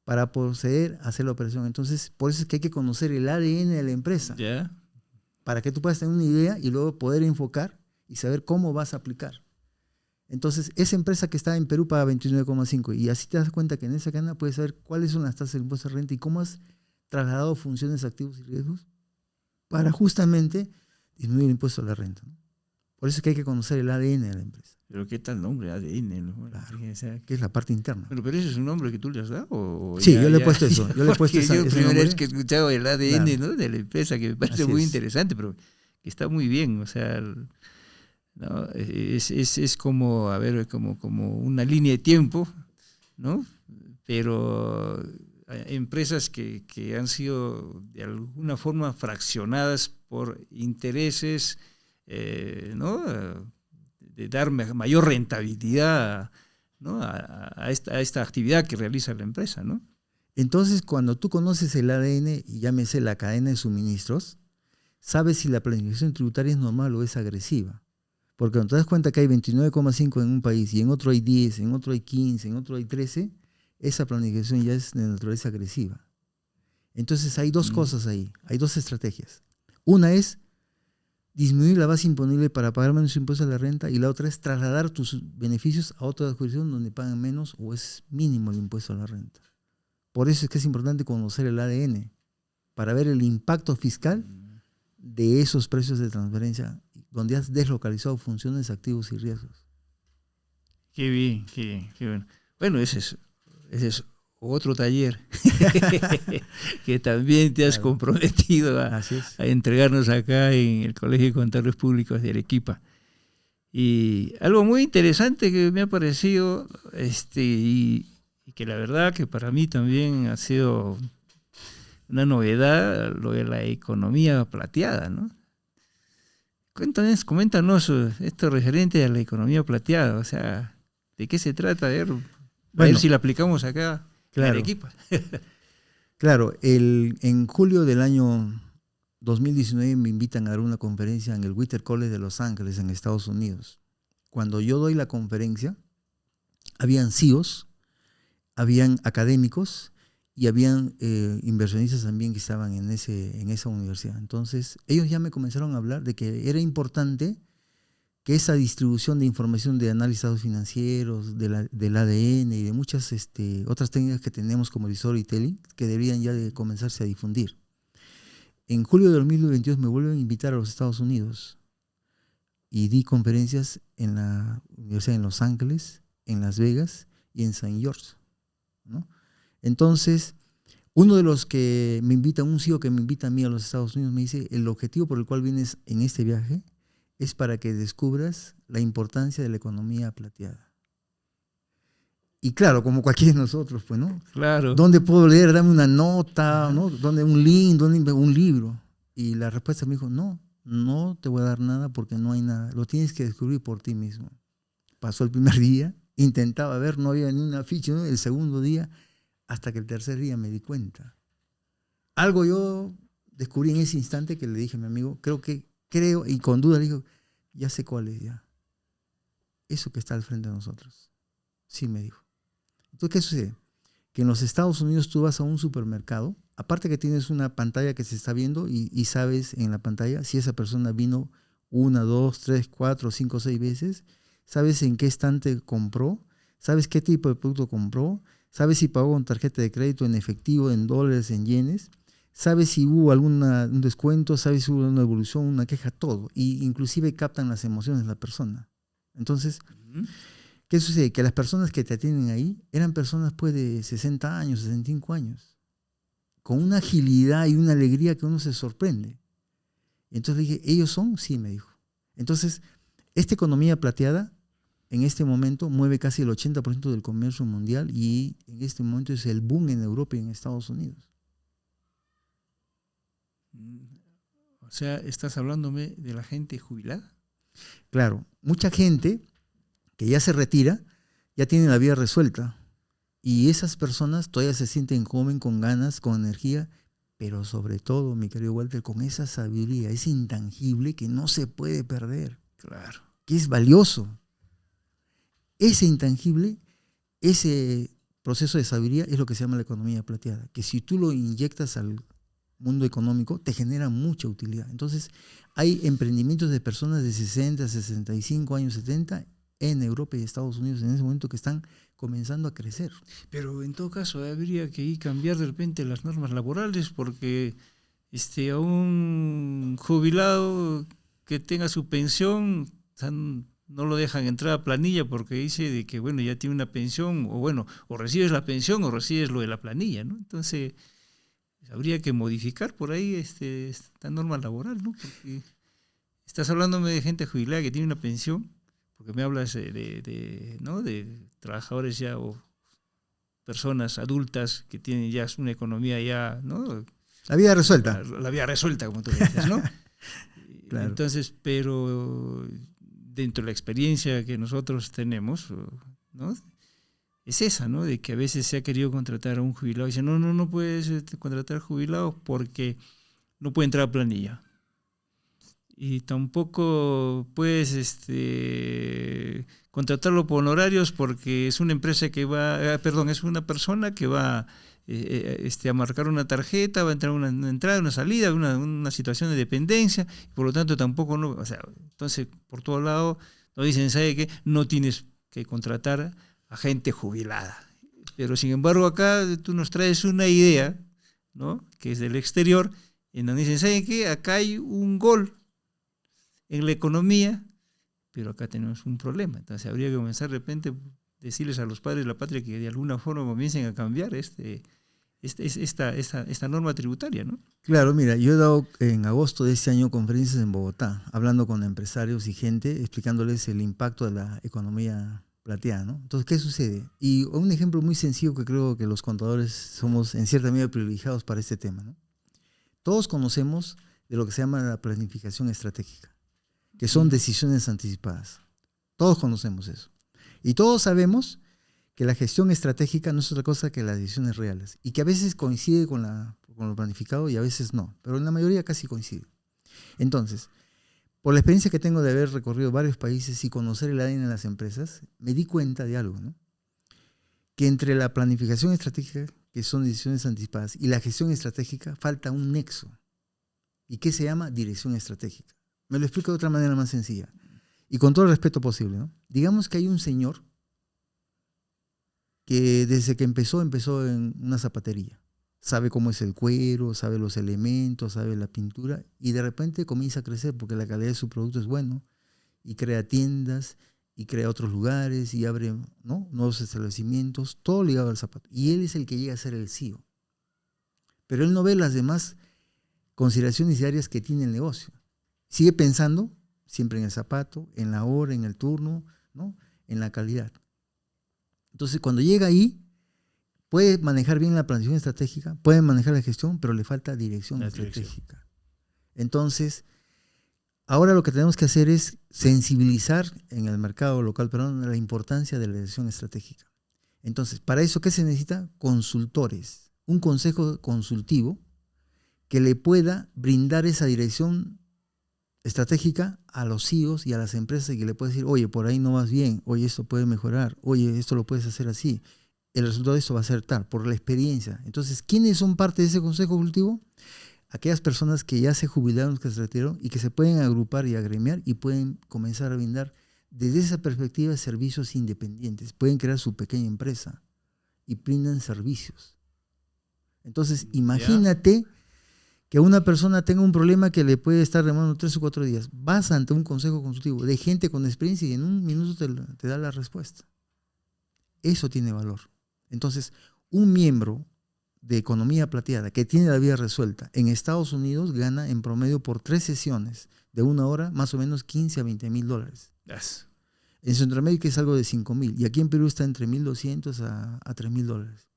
para proceder a hacer la operación. Entonces, por eso es que hay que conocer el ADN de la empresa. ¿Ya? Para que tú puedas tener una idea y luego poder enfocar y saber cómo vas a aplicar. Entonces, esa empresa que está en Perú paga 29,5 y así te das cuenta que en esa cadena puedes saber cuáles son las tasas de impuesto de renta y cómo has trasladado funciones, activos y riesgos para justamente disminuir el impuesto a la renta, ¿no? Por eso es que hay que conocer el ADN de la empresa. Pero ¿qué tal nombre? ADN, ¿no? Claro, O sea, que es la parte interna. pero ese es un nombre que tú le has dado. ¿O Sí, ya, yo le he ya, puesto eso. Yo le he puesto porque yo ese primera nombre. vez que he escuchado el ADN, Claro. ¿no?, de la empresa, que me parece Así muy es. interesante, pero que está muy bien. O sea, ¿no? Es como, a ver, como una línea de tiempo, ¿no? Pero hay empresas que han sido de alguna forma fraccionadas por intereses, ¿no?, de dar mayor rentabilidad, ¿no?, a esta actividad que realiza la empresa, ¿no? Entonces, cuando tú conoces el ADN y llámese la cadena de suministros, sabes si la planificación tributaria es normal o es agresiva. Porque cuando te das cuenta que hay 29,5 en un país y en otro hay 10, en otro hay 15, en otro hay 13, esa planificación ya es de naturaleza agresiva. Entonces hay dos cosas ahí, hay dos estrategias. Una es disminuir la base imponible para pagar menos impuestos a la renta y la otra es trasladar tus beneficios a otra jurisdicción donde pagan menos o es mínimo el impuesto a la renta. Por eso es que es importante conocer el ADN para ver el impacto fiscal de esos precios de transferencia donde has deslocalizado funciones, activos y riesgos. Qué bien, qué bueno. Bueno, ese es otro taller que también te has comprometido Así es. a entregarnos acá en el Colegio de Contadores Públicos de Arequipa. Y algo muy interesante que me ha parecido, y que la verdad que para mí también ha sido una novedad, lo de la economía plateada, ¿no? Coméntanos esto referente a la economía plateada, o sea, ¿de qué se trata? A ver si la aplicamos acá en Arequipa. Claro, en julio del año 2019 me invitan a dar una conferencia en el Whittier College de Los Ángeles, en Estados Unidos. Cuando yo doy la conferencia, habían CEOs, habían académicos y habían inversionistas también que estaban en esa universidad. Entonces, ellos ya me comenzaron a hablar de que era importante que esa distribución de información de análisis financieros, del ADN y de muchas otras técnicas que tenemos como el storytelling, que deberían ya de comenzarse a difundir. En julio de 2022 me vuelven a invitar a los Estados Unidos y di conferencias en la Universidad en Los Ángeles, en Las Vegas y en St. George, ¿no? Entonces, uno de los que me invita, un CEO que me invita a mí a los Estados Unidos, me dice, el objetivo por el cual vienes en este viaje es para que descubras la importancia de la economía plateada. Y claro, como cualquiera de nosotros, pues, ¿no? Claro. ¿Dónde puedo leer? Dame una nota, ¿no? ¿Dónde un link? ¿Dónde un libro? Y la respuesta me dijo, no te voy a dar nada porque no hay nada. Lo tienes que descubrir por ti mismo. Pasó el primer día, intentaba ver, no había ni una ficha, ¿no? El segundo día, hasta que el tercer día me di cuenta. Algo yo descubrí en ese instante que le dije a mi amigo, creo, y con duda le digo, ya sé cuál es ya. Eso que está al frente de nosotros. Sí, me dijo. Entonces, ¿qué sucede? Que en los Estados Unidos tú vas a un supermercado, aparte que tienes una pantalla que se está viendo y sabes en la pantalla si esa persona vino 1, 2, 3, 4, 5, 6 veces, sabes en qué estante compró, sabes qué tipo de producto compró, sabes si pagó con tarjeta de crédito, en efectivo, en dólares, en yenes, sabes si hubo un descuento, sabes si hubo una evolución, una queja, todo. Y inclusive captan las emociones de la persona. Entonces, ¿qué sucede? Que las personas que te atienden ahí eran personas pues de 60 años, 65 años, con una agilidad y una alegría que uno se sorprende. Entonces le dije, ¿ellos son? Sí, me dijo. Entonces, esta economía plateada en este momento mueve casi el 80% del comercio mundial y en este momento es el boom en Europa y en Estados Unidos. O sea, ¿estás hablándome de la gente jubilada? Claro, mucha gente que ya se retira, ya tiene la vida resuelta. Y esas personas todavía se sienten joven, con ganas, con energía, pero sobre todo, mi querido Walter, con esa sabiduría, ese intangible que no se puede perder. Claro. Que es valioso. Ese intangible, ese proceso de sabiduría es lo que se llama la economía plateada. Que si tú lo inyectas al mundo económico, te genera mucha utilidad. Entonces, hay emprendimientos de personas de 60, 65 años, 70 en Europa y Estados Unidos en ese momento que están comenzando a crecer. Pero en todo caso habría que cambiar de repente las normas laborales porque a un jubilado que tenga su pensión, o sea, no lo dejan entrar a planilla porque dice de que bueno, ya tiene una pensión, o recibes la pensión o recibes lo de la planilla, ¿no? Entonces habría que modificar por ahí esta norma laboral, ¿no? Porque estás hablándome de gente jubilada que tiene una pensión, porque me hablas ¿no? de trabajadores ya o personas adultas que tienen ya una economía ya, ¿no? La vida resuelta. La vida resuelta, como tú dices, ¿no? Claro. Entonces, pero dentro de la experiencia que nosotros tenemos, ¿no? Es esa, ¿no? De que a veces se ha querido contratar a un jubilado y dice, no puedes contratar jubilados porque no puede entrar a planilla. Y tampoco puedes contratarlo por honorarios porque es una empresa que es una persona que va a marcar una tarjeta, va a entrar una entrada, una salida, una situación de dependencia, y por lo tanto tampoco, entonces por todo lado nos dicen, ¿sabe qué? No tienes que contratar a gente jubilada. Pero sin embargo acá tú nos traes una idea, ¿no? Que es del exterior, en donde dicen, ¿saben qué? Acá hay un gol en la economía, pero acá tenemos un problema. Entonces habría que comenzar de repente decirles a los padres de la patria que de alguna forma comiencen a cambiar esta norma tributaria, ¿no? Claro, mira, yo he dado en agosto de este año conferencias en Bogotá, hablando con empresarios y gente, explicándoles el impacto de la economía plateada, ¿no? Entonces, ¿qué sucede? Y un ejemplo muy sencillo que creo que los contadores somos en cierta medida privilegiados para este tema, ¿no? Todos conocemos de lo que se llama la planificación estratégica, que son decisiones anticipadas. Todos conocemos eso. Y todos sabemos que la gestión estratégica no es otra cosa que las decisiones reales y que a veces coincide con lo planificado y a veces no, pero en la mayoría casi coincide. Entonces, por la experiencia que tengo de haber recorrido varios países y conocer el ADN de las empresas, me di cuenta de algo, ¿no? Que entre la planificación estratégica, que son decisiones anticipadas, y la gestión estratégica falta un nexo. ¿Y qué se llama dirección estratégica? Me lo explico de otra manera más sencilla y con todo el respeto posible, ¿no? Digamos que hay un señor que desde que empezó en una zapatería. Sabe cómo es el cuero, sabe los elementos, sabe la pintura y de repente comienza a crecer porque la calidad de su producto es bueno y crea tiendas y crea otros lugares y abre, ¿no?, nuevos establecimientos, todo ligado al zapato. Y él es el que llega a ser el CEO. Pero él no ve las demás consideraciones diarias que tiene el negocio. Sigue pensando siempre en el zapato, en la hora, en el turno, ¿no?, en la calidad. Entonces, cuando llega ahí, puede manejar bien la planificación estratégica, puede manejar la gestión, pero le falta dirección estratégica. Entonces, ahora lo que tenemos que hacer es sensibilizar en el mercado local peruano la importancia de la dirección estratégica. Entonces, para eso, ¿qué se necesita? Consultores, un consejo consultivo que le pueda brindar esa dirección estratégica a los CEOs y a las empresas y que le pueda decir, oye, por ahí no vas bien, oye, esto puede mejorar, oye, esto lo puedes hacer así. El resultado de esto va a ser tal, por la experiencia. Entonces, ¿quiénes son parte de ese consejo consultivo? Aquellas personas que ya se jubilaron, que se retiraron y que se pueden agrupar y agremiar y pueden comenzar a brindar desde esa perspectiva servicios independientes. Pueden crear su pequeña empresa y brindan servicios. Entonces, imagínate que una persona tenga un problema que le puede estar demorando 3 o 4 días. Vas ante un consejo consultivo de gente con experiencia y en un minuto te da la respuesta. Eso tiene valor. Entonces, un miembro de economía plateada que tiene la vida resuelta en Estados Unidos gana en promedio por 3 sesiones de 1 hora más o menos $15,000 a $20,000. Yes. En Centroamérica es algo de $5,000 y aquí en Perú está entre $1,200 a $3,000.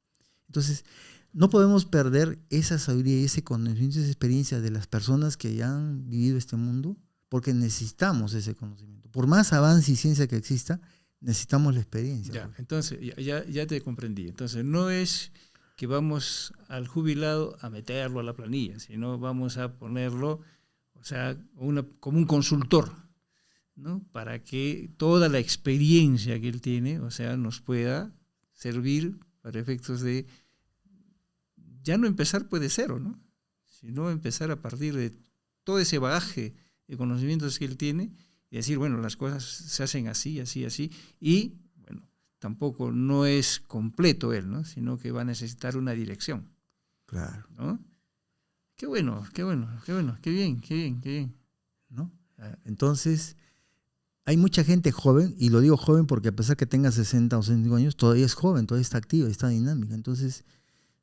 Entonces, no podemos perder esa sabiduría y ese conocimiento, esa experiencia de las personas que ya han vivido este mundo, porque necesitamos ese conocimiento. Por más avance y ciencia que exista, necesitamos la experiencia. Ya, entonces, ya te comprendí. Entonces, no es que vamos al jubilado a meterlo a la planilla, sino vamos a ponerlo, o sea, como un consultor, ¿no?, para que toda la experiencia que él tiene, o sea, nos pueda servir para efectos de ya no empezar pues de cero, ¿no?, sino empezar a partir de todo ese bagaje de conocimientos que él tiene y decir, bueno, las cosas se hacen así, así, así, y bueno, tampoco no es completo él, ¿no?, sino que va a necesitar una dirección. Claro. ¿No? Qué bueno, qué bien. ¿No? Entonces, hay mucha gente joven, y lo digo joven porque a pesar que tenga 60 o 65 años, todavía es joven, todavía está activa, está dinámica. Entonces,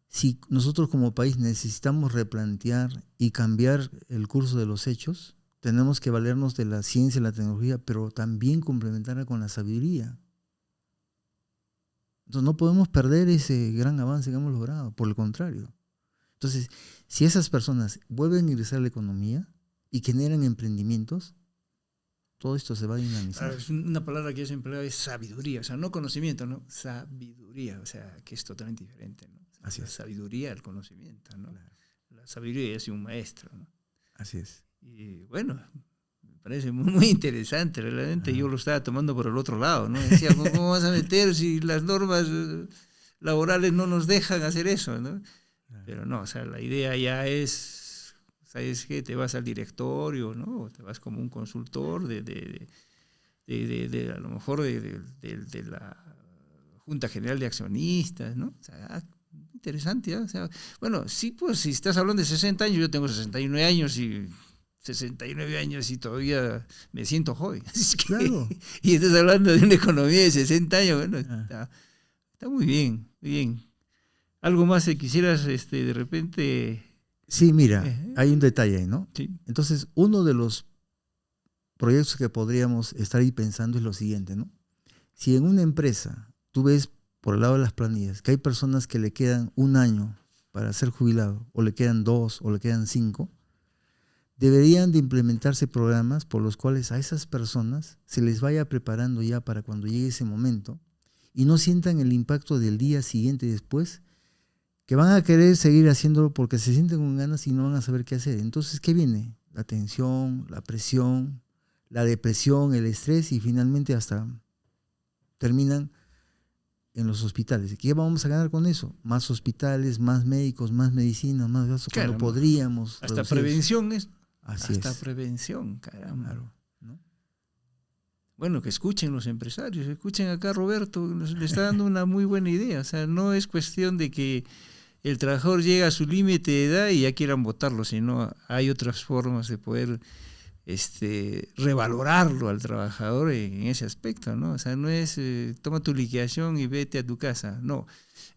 si nosotros como país necesitamos replantear y cambiar el curso de los hechos, tenemos que valernos de la ciencia y la tecnología, pero también complementarla con la sabiduría. Entonces, no podemos perder ese gran avance que hemos logrado, por el contrario. Entonces, si esas personas vuelven a ingresar a la economía y generan emprendimientos, todo esto se va a dinamizar. Es una palabra que yo siempre leo, es sabiduría, o sea, no conocimiento, ¿no? Sabiduría, o sea, que es totalmente diferente, ¿no? Así es. Sabiduría al conocimiento, ¿no? Claro. La sabiduría es un maestro, ¿no? Así es. Y bueno, me parece muy interesante, realmente. Yo lo estaba tomando por el otro lado, ¿no? Decía, ¿cómo vas a meter si las normas laborales no nos dejan hacer eso, ¿no? Pero no, o sea, la idea ya es, ¿sabes qué? Te vas al directorio, ¿no? O te vas como un consultor de a lo mejor de la Junta General de Accionistas, ¿no? O sea, interesante, ¿eh? O sea, bueno, sí, pues si estás hablando de 60 años, yo tengo 69 años y 69 años y todavía me siento joven. Así que, Claro. y estás hablando de una economía de 60 años, bueno, está muy bien, muy bien. ¿Algo más que quisieras de repente? Sí, mira, hay un detalle ahí, ¿no? Sí. Entonces, uno de los proyectos que podríamos estar ahí pensando es lo siguiente, ¿no? Si en una empresa tú ves por el lado de las planillas que hay personas que le quedan 1 año para ser jubilado, o le quedan 2, o le quedan 5, deberían de implementarse programas por los cuales a esas personas se les vaya preparando ya para cuando llegue ese momento y no sientan el impacto del día siguiente y después, que van a querer seguir haciéndolo porque se sienten con ganas y no van a saber qué hacer. Entonces, ¿qué viene? La tensión, la presión, la depresión, el estrés y finalmente hasta terminan en los hospitales. ¿Qué vamos a ganar con eso? Más hospitales, más médicos, más medicina, más gastos, Caramba. cuando podríamos Hasta reducir prevención eso. Así hasta es. prevención, caramba. Claro, ¿no? Bueno, que escuchen los empresarios, escuchen acá a Roberto, le está dando una muy buena idea. O sea, no es cuestión de que el trabajador llega a su límite de edad y ya quieran votarlo, sino hay otras formas de poder revalorarlo al trabajador en ese aspecto, ¿no? O sea, no es toma tu liquidación y vete a tu casa, no.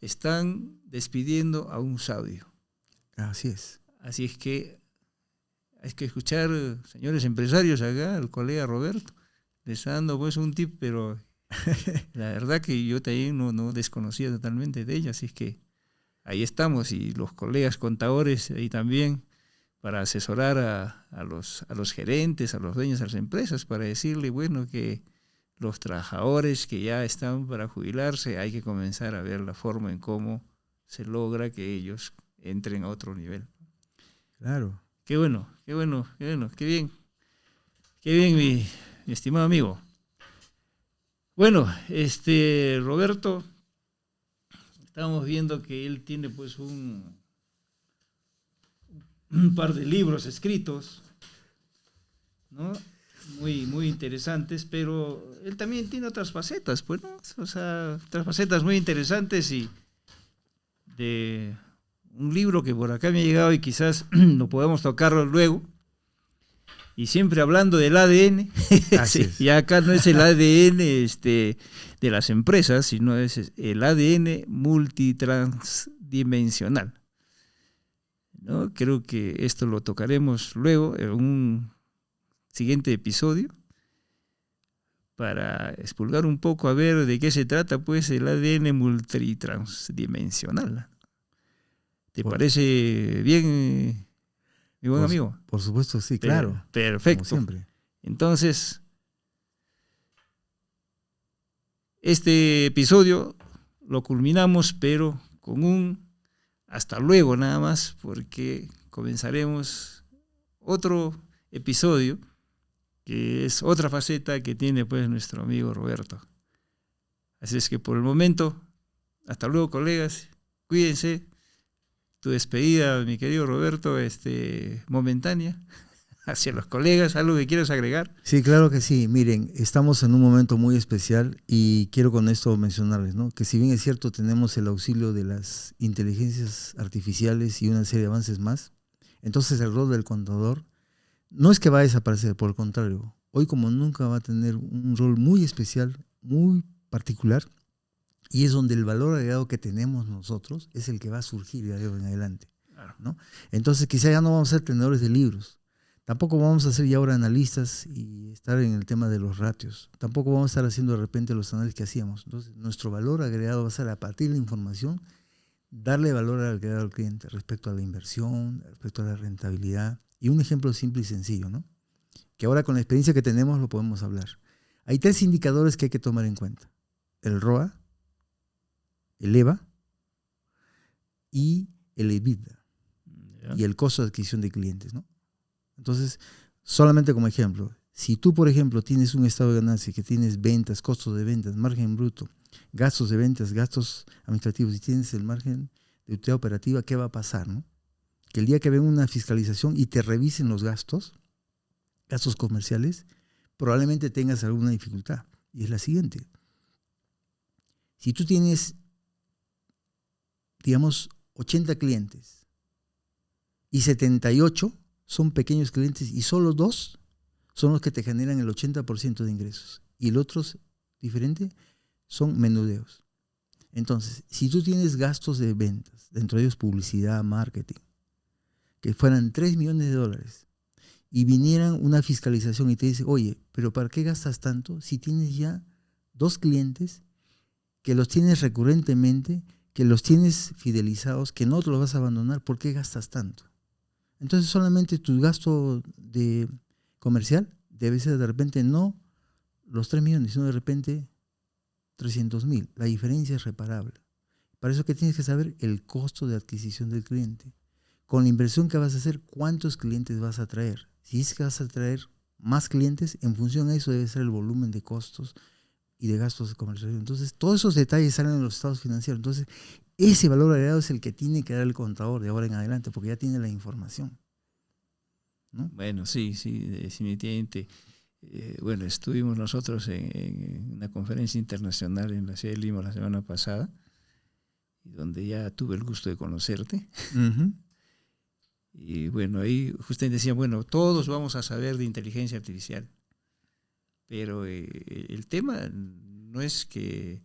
Están despidiendo a un sabio. Así es. Así es que hay que escuchar, señores empresarios acá, al colega Roberto, le está dando pues un tip, pero la verdad que yo también no desconocía totalmente de ella, así es que ahí estamos, y los colegas contadores ahí también, para asesorar a los gerentes, a los dueños de las empresas, para decirle, bueno, que los trabajadores que ya están para jubilarse, hay que comenzar a ver la forma en cómo se logra que ellos entren a otro nivel. Claro. Qué bueno, qué bueno, qué bueno, qué bien, mi estimado amigo. Bueno, Roberto, estamos viendo que él tiene pues un par de libros escritos, ¿no? Muy, muy interesantes, pero él también tiene otras facetas, pues, ¿no? O sea, otras facetas muy interesantes, y de un libro que por acá me ha llegado y quizás lo podamos tocarlo luego, y siempre hablando del ADN. Así es. Y acá no es el ADN de las empresas, sino es el ADN multitransdimensional, ¿no? Creo que esto lo tocaremos luego en un siguiente episodio para expulgar un poco a ver de qué se trata pues el ADN multitransdimensional. ¿Te parece bien, mi buen amigo? Por supuesto, sí, claro. Perfecto. Como siempre. Entonces, este episodio lo culminamos, pero con un hasta luego nada más, porque comenzaremos otro episodio que es otra faceta que tiene pues nuestro amigo Roberto. Así es que por el momento, hasta luego, colegas, cuídense. Tu despedida, mi querido Roberto, momentánea, hacia los colegas, ¿algo que quieras agregar? Sí, claro que sí. Miren, estamos en un momento muy especial y quiero con esto mencionarles, ¿no? Que si bien es cierto, tenemos el auxilio de las inteligencias artificiales y una serie de avances más, entonces el rol del contador no es que va a desaparecer, por el contrario, hoy como nunca va a tener un rol muy especial, muy particular, y es donde el valor agregado que tenemos nosotros es el que va a surgir de ahí en adelante, ¿no? Entonces quizá ya no vamos a ser tenedores de libros, tampoco vamos a ser ya ahora analistas y estar en el tema de los ratios, tampoco vamos a estar haciendo de repente los análisis que hacíamos. Entonces nuestro valor agregado va a ser, a partir de la información, darle valor agregado al cliente respecto a la inversión, respecto a la rentabilidad. Y un ejemplo simple y sencillo, ¿no? Que ahora con la experiencia que tenemos lo podemos hablar. Hay 3 indicadores que hay que tomar en cuenta: el ROA, el EVA y el EBITDA, y el costo de adquisición de clientes, ¿no? Entonces, solamente como ejemplo, si tú, por ejemplo, tienes un estado de ganancia que tienes ventas, costos de ventas, margen bruto, gastos de ventas, gastos administrativos, y tienes el margen de utilidad operativa, ¿qué va a pasar, no? Que el día que venga una fiscalización y te revisen los gastos comerciales, probablemente tengas alguna dificultad. Y es la siguiente: si tú tienes, digamos, 80 clientes y 78 son pequeños clientes y solo 2 son los que te generan el 80% de ingresos. Y el otro diferente son menudeos. Entonces, si tú tienes gastos de ventas, dentro de ellos publicidad, marketing, que fueran $3 millones, y vinieran una fiscalización y te dice, oye, pero ¿para qué gastas tanto si tienes ya 2 clientes que los tienes recurrentemente, que los tienes fidelizados, que no te los vas a abandonar? ¿Por qué gastas tanto? Entonces solamente tu gasto de comercial debe ser de repente no los 3 millones, sino de repente 300,000. La diferencia es reparable. Para eso que tienes que saber el costo de adquisición del cliente. Con la inversión que vas a hacer, ¿cuántos clientes vas a traer? Si es que vas a traer más clientes, en función a eso debe ser el volumen de costos y de gastos de comercialización. Entonces, todos esos detalles salen en los estados financieros. Entonces, ese valor agregado es el que tiene que dar el contador de ahora en adelante, porque ya tiene la información, ¿no? Bueno, sí, definitivamente. Bueno, estuvimos nosotros en una conferencia internacional en la ciudad de Lima la semana pasada, donde ya tuve el gusto de conocerte. Uh-huh. Y bueno, ahí justamente decían, bueno, todos vamos a saber de inteligencia artificial, pero el tema no es que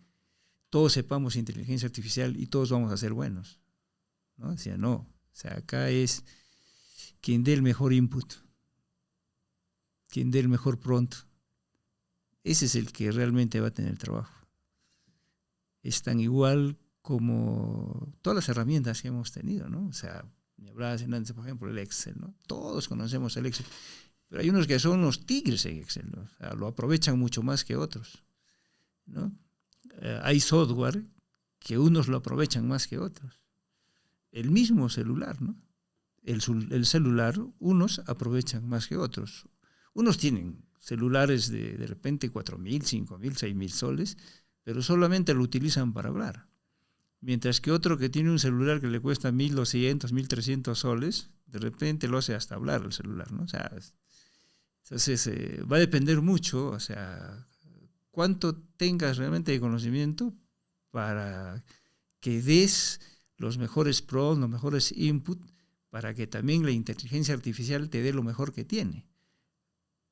todos sepamos inteligencia artificial y todos vamos a ser buenos, ¿no? Decía, no, o sea, acá es quien dé el mejor input, quien dé el mejor prompt, ese es el que realmente va a tener trabajo. Es tan igual como todas las herramientas que hemos tenido, ¿no? O sea, me hablabas antes, por ejemplo, el Excel, ¿no? Todos conocemos el Excel, pero hay unos que son unos tigres en Excel, ¿no? O sea, lo aprovechan mucho más que otros, ¿no? Hay software que unos lo aprovechan más que otros. El mismo celular, ¿no? El celular, unos aprovechan más que otros. Unos tienen celulares de repente 4,000, 5,000, 6,000 soles, pero solamente lo utilizan para hablar. Mientras que otro que tiene un celular que le cuesta 1,200, 1,300 soles, de repente lo hace hasta hablar el celular, ¿no? O sea, entonces va a depender mucho, o sea, cuánto tengas realmente de conocimiento para que des los mejores prompts, los mejores inputs, para que también la inteligencia artificial te dé lo mejor que tiene.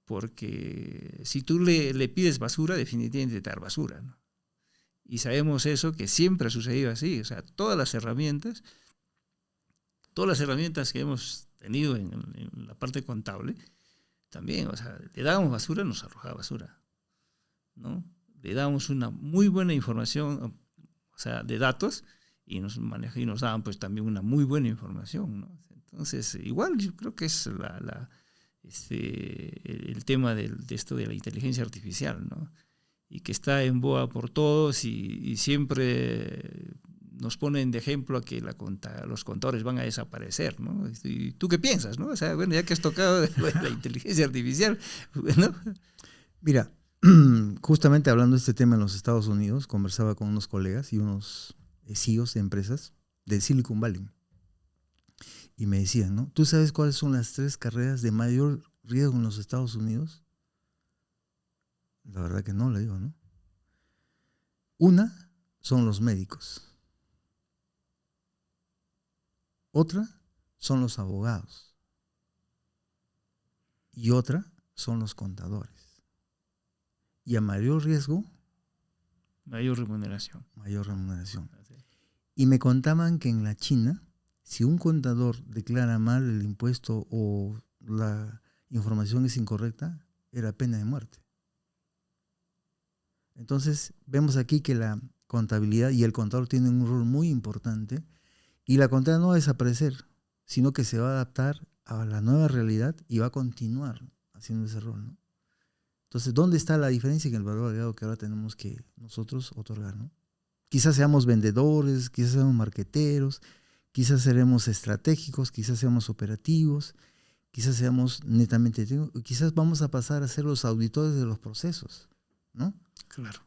Porque si tú le pides basura, definitivamente te da basura, ¿no? Y sabemos eso, que siempre ha sucedido así. O sea, todas las herramientas que hemos tenido en la parte contable, también, o sea, le dábamos basura, nos arrojaba basura, ¿no? Le dábamos una muy buena información, o sea, de datos, y nos daban pues también una muy buena información, ¿no? Entonces, igual yo creo que es el tema de esto de la inteligencia artificial, ¿no? Y que está en boga por todos y siempre nos ponen de ejemplo a que los contadores van a desaparecer, ¿no? ¿Y tú qué piensas, no? O sea, bueno, ya que has tocado la inteligencia artificial, ¿no? Mira, justamente hablando de este tema en los Estados Unidos, conversaba con unos colegas y unos CEOs de empresas del Silicon Valley. Y me decían, ¿no? ¿Tú sabes cuáles son las 3 carreras de mayor riesgo en los Estados Unidos? La verdad que no, le digo, ¿no? Una son los médicos. Otra son los abogados. Y otra son los contadores. Y a mayor riesgo, mayor remuneración. Mayor remuneración. Y me contaban que en la China, si un contador declara mal el impuesto o la información es incorrecta, era pena de muerte. Entonces, vemos aquí que la contabilidad y el contador tienen un rol muy importante y la contabilidad no va a desaparecer, sino que se va a adaptar a la nueva realidad y va a continuar haciendo ese rol, ¿no? Entonces, ¿dónde está la diferencia en el valor agregado que ahora tenemos que nosotros otorgar, ¿no? Quizás seamos vendedores, quizás seamos marqueteros, quizás seremos estratégicos, quizás seamos operativos, quizás seamos netamente técnicos, quizás vamos a pasar a ser los auditores de los procesos, ¿no? Claro.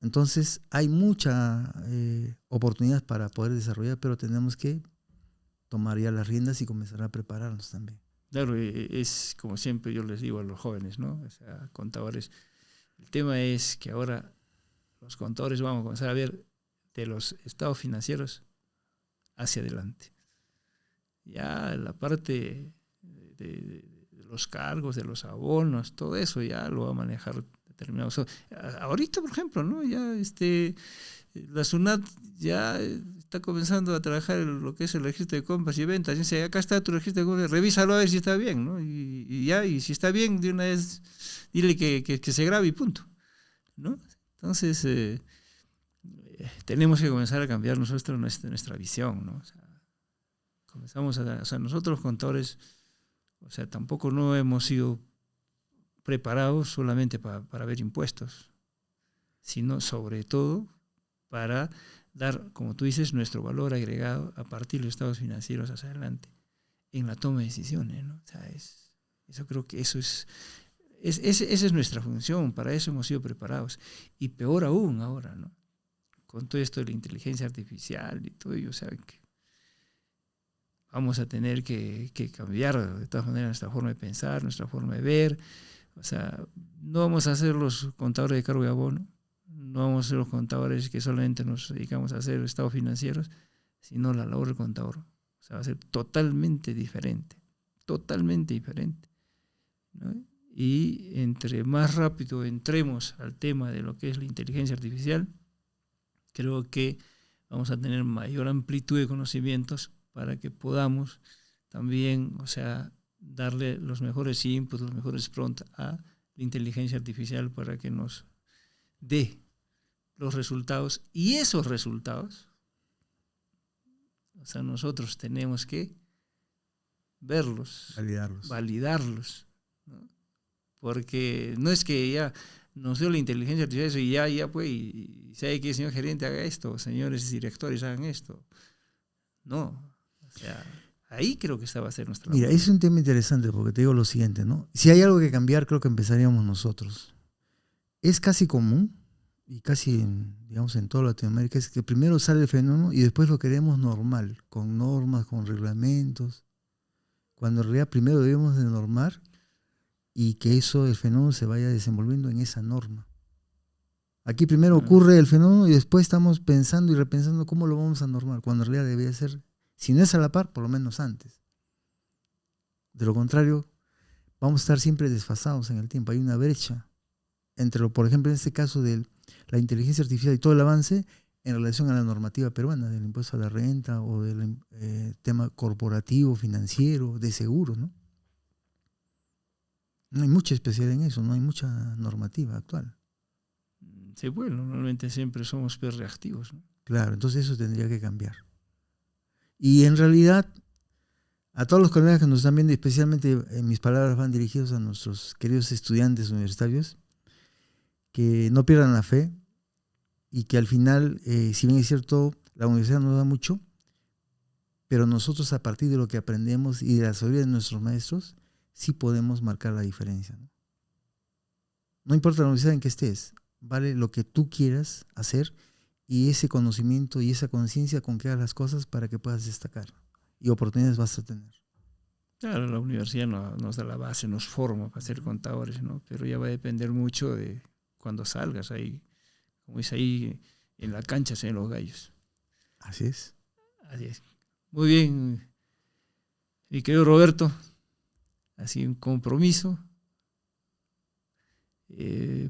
Entonces hay mucha oportunidad para poder desarrollar, pero tenemos que tomar ya las riendas y comenzar a prepararnos también. Claro, es como siempre yo les digo a los jóvenes, ¿no? O sea, contadores. El tema es que ahora los contadores vamos a comenzar a ver de los estados financieros hacia adelante. Ya la parte de los cargos, de los abonos, todo eso ya lo va a manejar determinado. Ahorita, por ejemplo, ¿no? Ya la SUNAT ya está comenzando a trabajar lo que es el registro de compras y ventas. Dice, acá está tu registro de compras, revísalo a ver si está bien, ¿no? Y si está bien, de una vez dile que se grabe y punto, ¿no? Entonces, tenemos que comenzar a cambiar nosotros nuestra visión, ¿no? O sea, nosotros los contadores, o sea, tampoco no hemos sido preparados solamente para ver impuestos, sino sobre todo para dar, como tú dices, nuestro valor agregado a partir de los estados financieros hacia adelante en la toma de decisiones, ¿no? O sea, eso creo que esa es nuestra función, para eso hemos sido preparados. Y peor aún ahora, ¿no? Con todo esto de la inteligencia artificial y todo ello, o sea, que vamos a tener que cambiar de todas maneras nuestra forma de pensar, nuestra forma de ver. O sea, no vamos a ser los contadores de cargo y abono, no vamos a ser los contadores que solamente nos dedicamos a hacer estados financieros, sino la labor del contador. O sea, va a ser totalmente diferente, ¿no? Y entre más rápido entremos al tema de lo que es la inteligencia artificial, creo que vamos a tener mayor amplitud de conocimientos para que podamos también, o sea, darle los mejores inputs, los mejores prompts a la inteligencia artificial para que nos dé los resultados. Y esos resultados, o sea, nosotros tenemos que verlos, validarlos, ¿no? Porque no es que ya nos dio la inteligencia artificial y ya pues, y sabe que el señor gerente haga esto, señores directores hagan esto. No, o sea, ahí creo que esta va a ser nuestra labor. Mira, es un tema interesante porque te digo lo siguiente, ¿no? Si hay algo que cambiar, creo que empezaríamos nosotros. Es casi común, y casi, digamos, en toda Latinoamérica, es que primero sale el fenómeno y después lo queremos normal, con normas, con reglamentos, cuando en realidad primero debemos de normar y que eso, el fenómeno se vaya desenvolviendo en esa norma. Aquí primero ocurre el fenómeno y después estamos pensando y repensando cómo lo vamos a normar, cuando en realidad debería ser, si no es a la par, por lo menos antes. De lo contrario, vamos a estar siempre desfasados en el tiempo. Hay una brecha entre, por ejemplo, en este caso de la inteligencia artificial y todo el avance en relación a la normativa peruana, del impuesto a la renta o del tema corporativo, financiero, de seguros, ¿no? No hay mucha especialidad en eso, no hay mucha normativa actual. Sí, bueno, normalmente siempre somos reactivos, ¿no? Claro, entonces eso tendría que cambiar. Y en realidad, a todos los colegas que nos están viendo, especialmente en mis palabras van dirigidos a nuestros queridos estudiantes universitarios, que no pierdan la fe y que al final, si bien es cierto, la universidad nos da mucho, pero nosotros a partir de lo que aprendemos y de la sabiduría de nuestros maestros, sí podemos marcar la diferencia, ¿no? No importa la universidad en que estés, vale lo que tú quieras hacer y ese conocimiento y esa conciencia con que hagas las cosas para que puedas destacar. Y oportunidades vas a tener. Claro, la universidad nos da la base, nos forma para ser contadores, ¿no? Pero ya va a depender mucho de cuando salgas ahí, como dice ahí, en la cancha se ven los gallos. Así es. Así es. Muy bien, mi querido Roberto, así un compromiso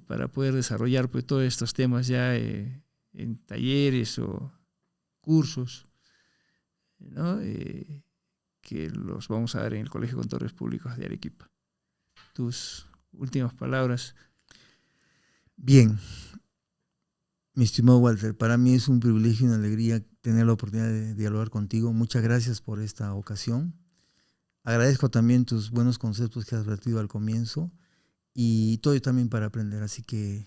para poder desarrollar pues todos estos temas ya en talleres o cursos, ¿no? Que los vamos a dar en el Colegio de Contadores Públicos de Arequipa. Tus últimas palabras. Bien, mi estimado Walter, para mí es un privilegio y una alegría tener la oportunidad de dialogar contigo. Muchas gracias por esta ocasión. Agradezco también tus buenos conceptos que has vertido al comienzo y todo también para aprender. Así que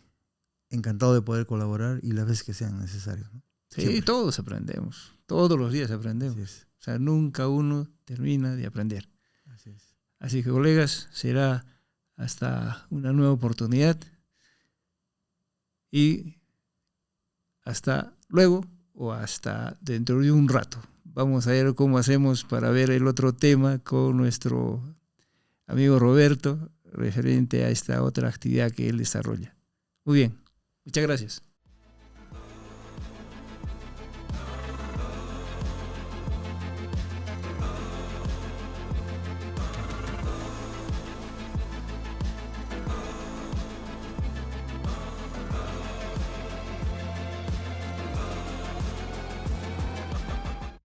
encantado de poder colaborar y las veces que sean necesarias, ¿no? Sí, Siempre. todos aprendemos. Todos los días aprendemos. O sea, nunca uno termina de aprender. Así es. Así que, colegas, será hasta una nueva oportunidad y hasta luego o hasta dentro de un rato. Vamos a ver cómo hacemos para ver el otro tema con nuestro amigo Roberto referente a esta otra actividad que él desarrolla. Muy bien, muchas gracias.